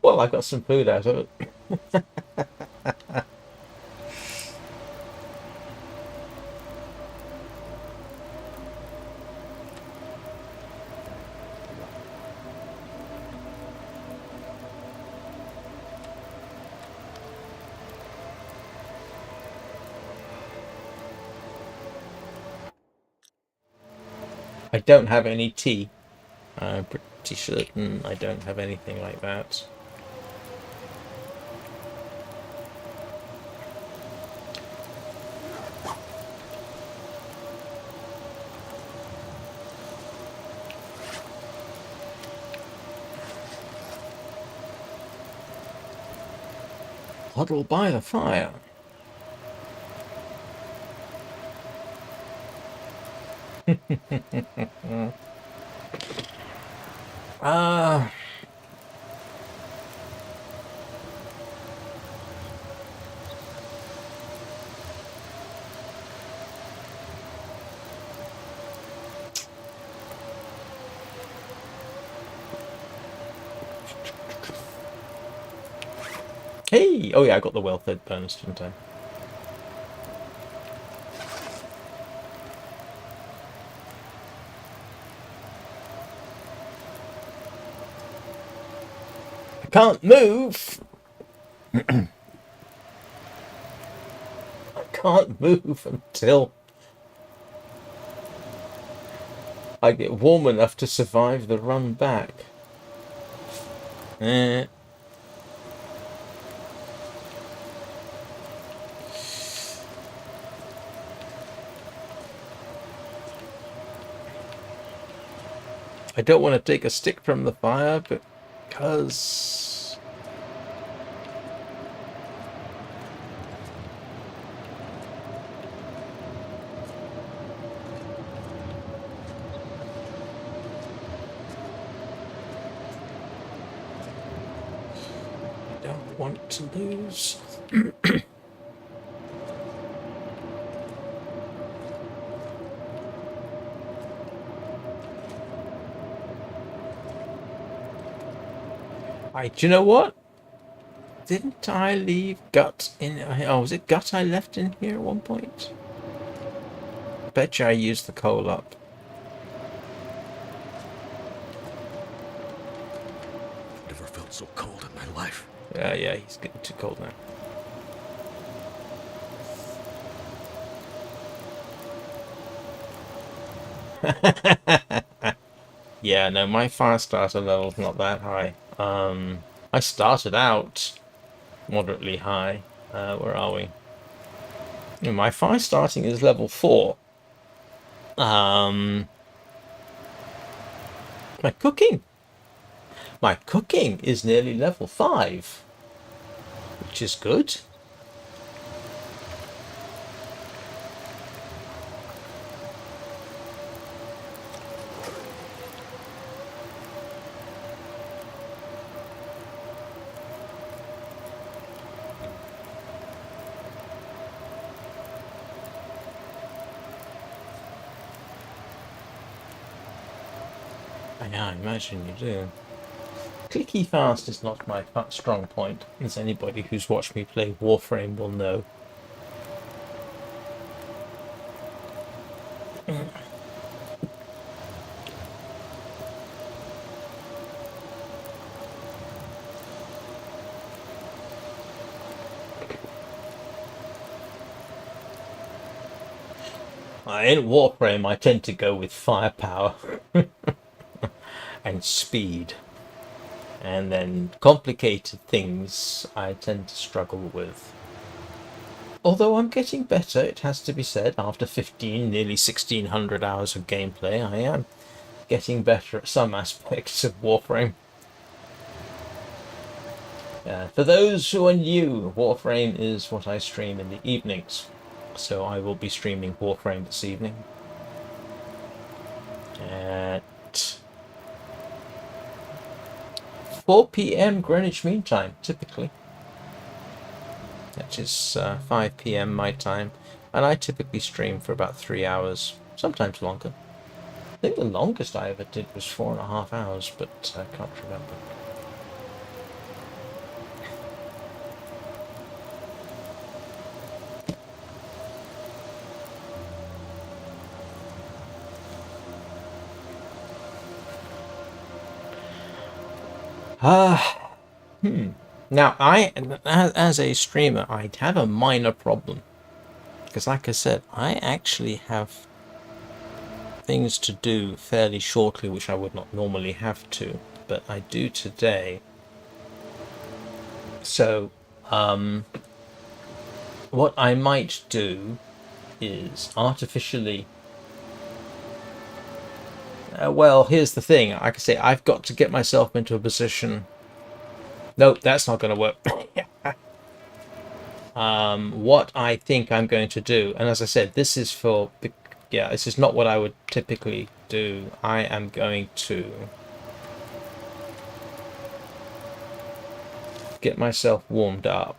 Well, I got some food out of it. I don't have any tea. I'm pretty certain I don't have anything like that. Huddle by the fire. Ah. Hey! Oh yeah, I got the well-fed bonus, didn't I? Can't move. I can't move until I get warm enough to survive the run back. I don't want to take a stick from the fire, but because I don't want to lose. Do you know what? Didn't I leave gut in? Oh, was it gut I left in here at one point? Bet you I used the coal up. Never felt so cold in my life. Yeah, he's getting too cold now. Yeah, no, my fire starter level's not that high. I started out moderately high. Where are we? My fire starting is level 4. My cooking is nearly level 5, which is good. Yeah, I imagine you do. Clicky fast is not my strong point, as anybody who's watched me play Warframe will know. In Warframe, I tend to go with firepower and speed. And then complicated things I tend to struggle with. Although I'm getting better, it has to be said, after 15, nearly 1600 hours of gameplay, I am getting better at some aspects of Warframe. For those who are new, Warframe is what I stream in the evenings. So I will be streaming Warframe this evening at 4 p.m. Greenwich Mean Time, typically. That is 5 p.m. my time, and I typically stream for about 3 hours, sometimes longer. I think the longest I ever did was 4.5 hours, but I can't remember. Now, as a streamer, I have a minor problem. Because like I said, I actually have things to do fairly shortly, which I would not normally have to, but I do today. So, what I might do is artificially... well, here's the thing. Like I say, I've got to get myself into a position... Nope, that's not going to work. What I think I'm going to do, and as I said, this is for... Yeah, this is not what I would typically do. I am going to get myself warmed up.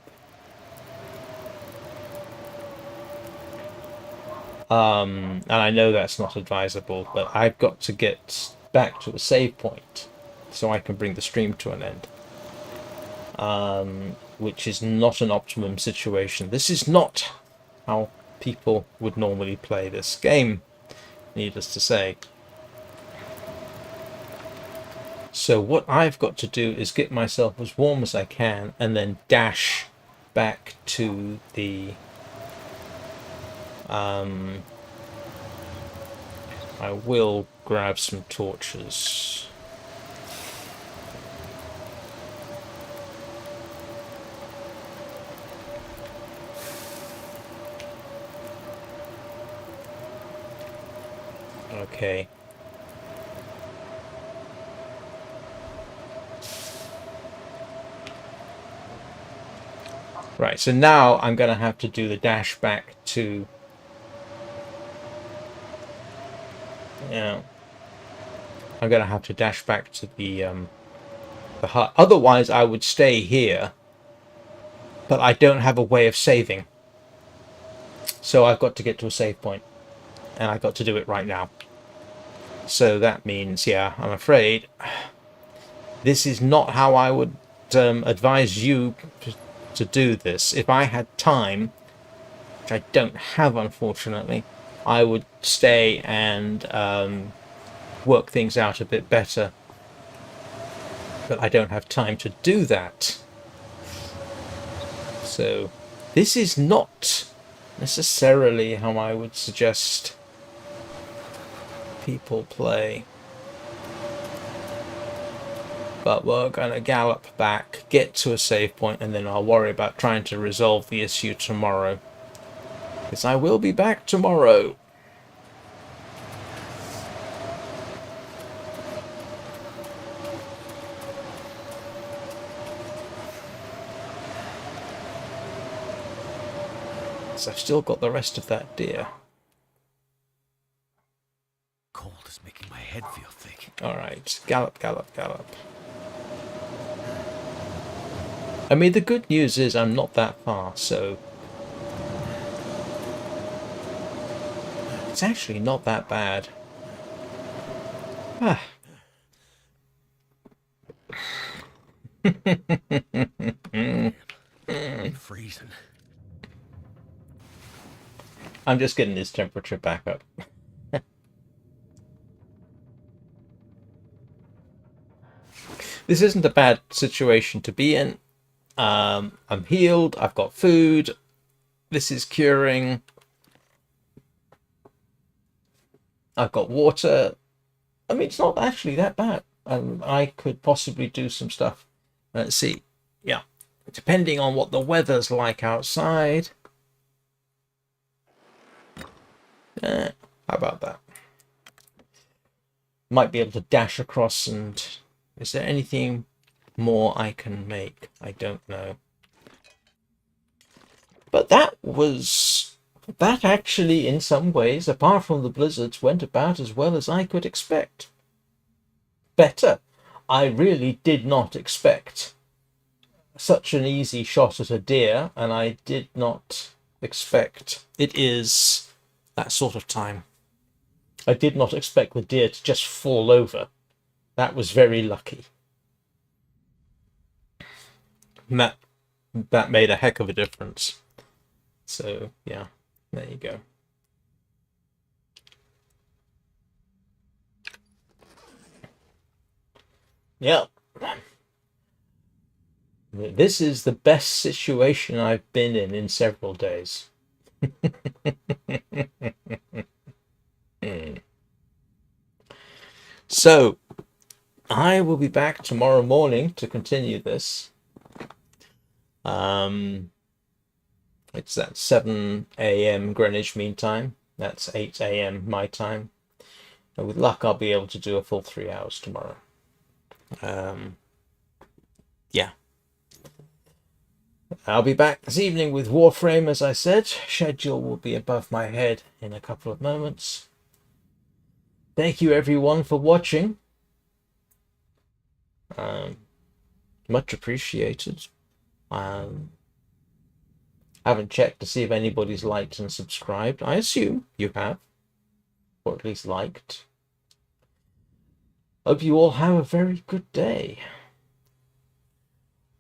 And I know that's not advisable, but I've got to get back to a save point so I can bring the stream to an end. Which is not an optimum situation. This is not how people would normally play this game, needless to say. So what I've got to do is get myself as warm as I can and then dash back to the I will grab some torches. Okay. Right, so now I'm going to have to do the dash back to... Yeah. I'm going to have to dash back to the hut. Otherwise, I would stay here. But I don't have a way of saving. So I've got to get to a save point. And I've got to do it right now. So that means, yeah, I'm afraid this is not how I would advise you to do this. If I had time, which I don't have, unfortunately, I would stay and work things out a bit better. But I don't have time to do that. So this is not necessarily how I would suggest people play. But we're going to gallop back, get to a save point, and then I'll worry about trying to resolve the issue tomorrow. Because I will be back tomorrow. So I've still got the rest of that deer. Cold is making my head feel thick. Alright, gallop, gallop, gallop. I mean, the good news is I'm not that far, so... It's actually not that bad. Ah. I'm freezing. I'm just getting his temperature back up. This isn't a bad situation to be in. I'm healed. I've got food. This is curing. I've got water. I mean, it's not actually that bad. I could possibly do some stuff. Let's see. Yeah. Depending on what the weather's like outside. How about that? Might be able to dash across and... Is there anything more I can make? I don't know. But that actually, in some ways, apart from the blizzards, went about as well as I could expect. Better. I really did not expect such an easy shot at a deer, and I did not expect... It is that sort of time. I did not expect the deer to just fall over. That was very lucky. And that made a heck of a difference. So, yeah, there you go. Yeah. This is the best situation I've been in several days. So, I will be back tomorrow morning to continue this. It's at 7 a.m. Greenwich Mean Time. That's 8 a.m. my time. And with luck, I'll be able to do a full 3 hours tomorrow. Yeah. I'll be back this evening with Warframe, as I said. Schedule will be above my head in a couple of moments. Thank you, everyone, for watching. Much appreciated. Haven't checked to see if anybody's liked and subscribed. I assume you have, or at least liked. Hope you all have a very good day.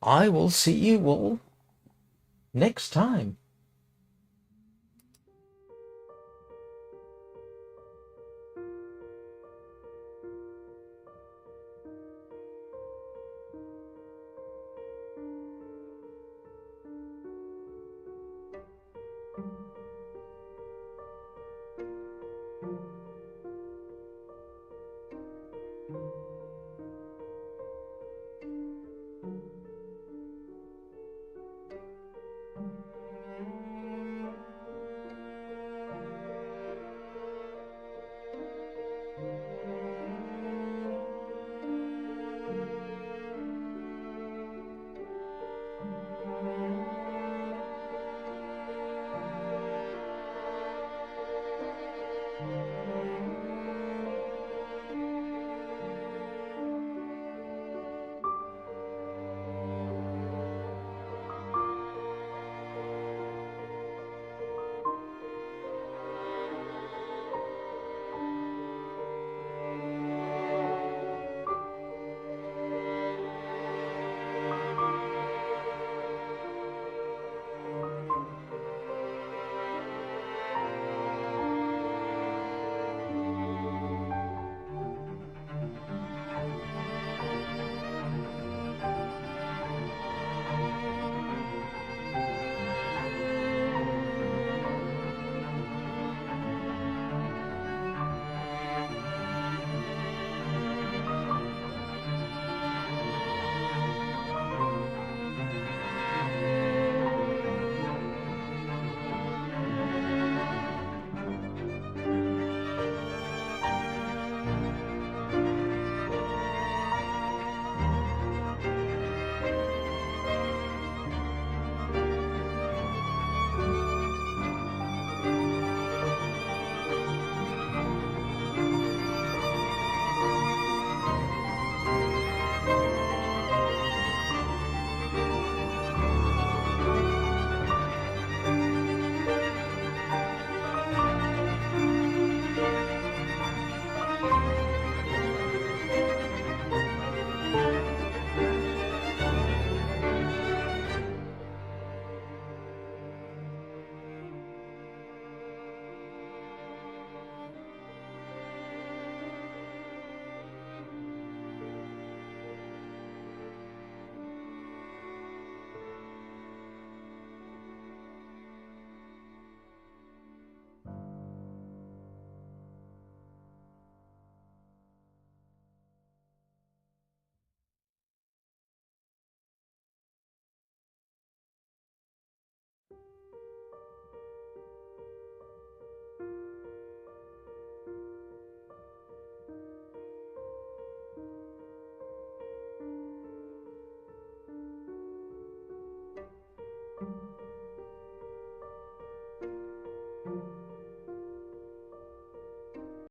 I will see you all next time.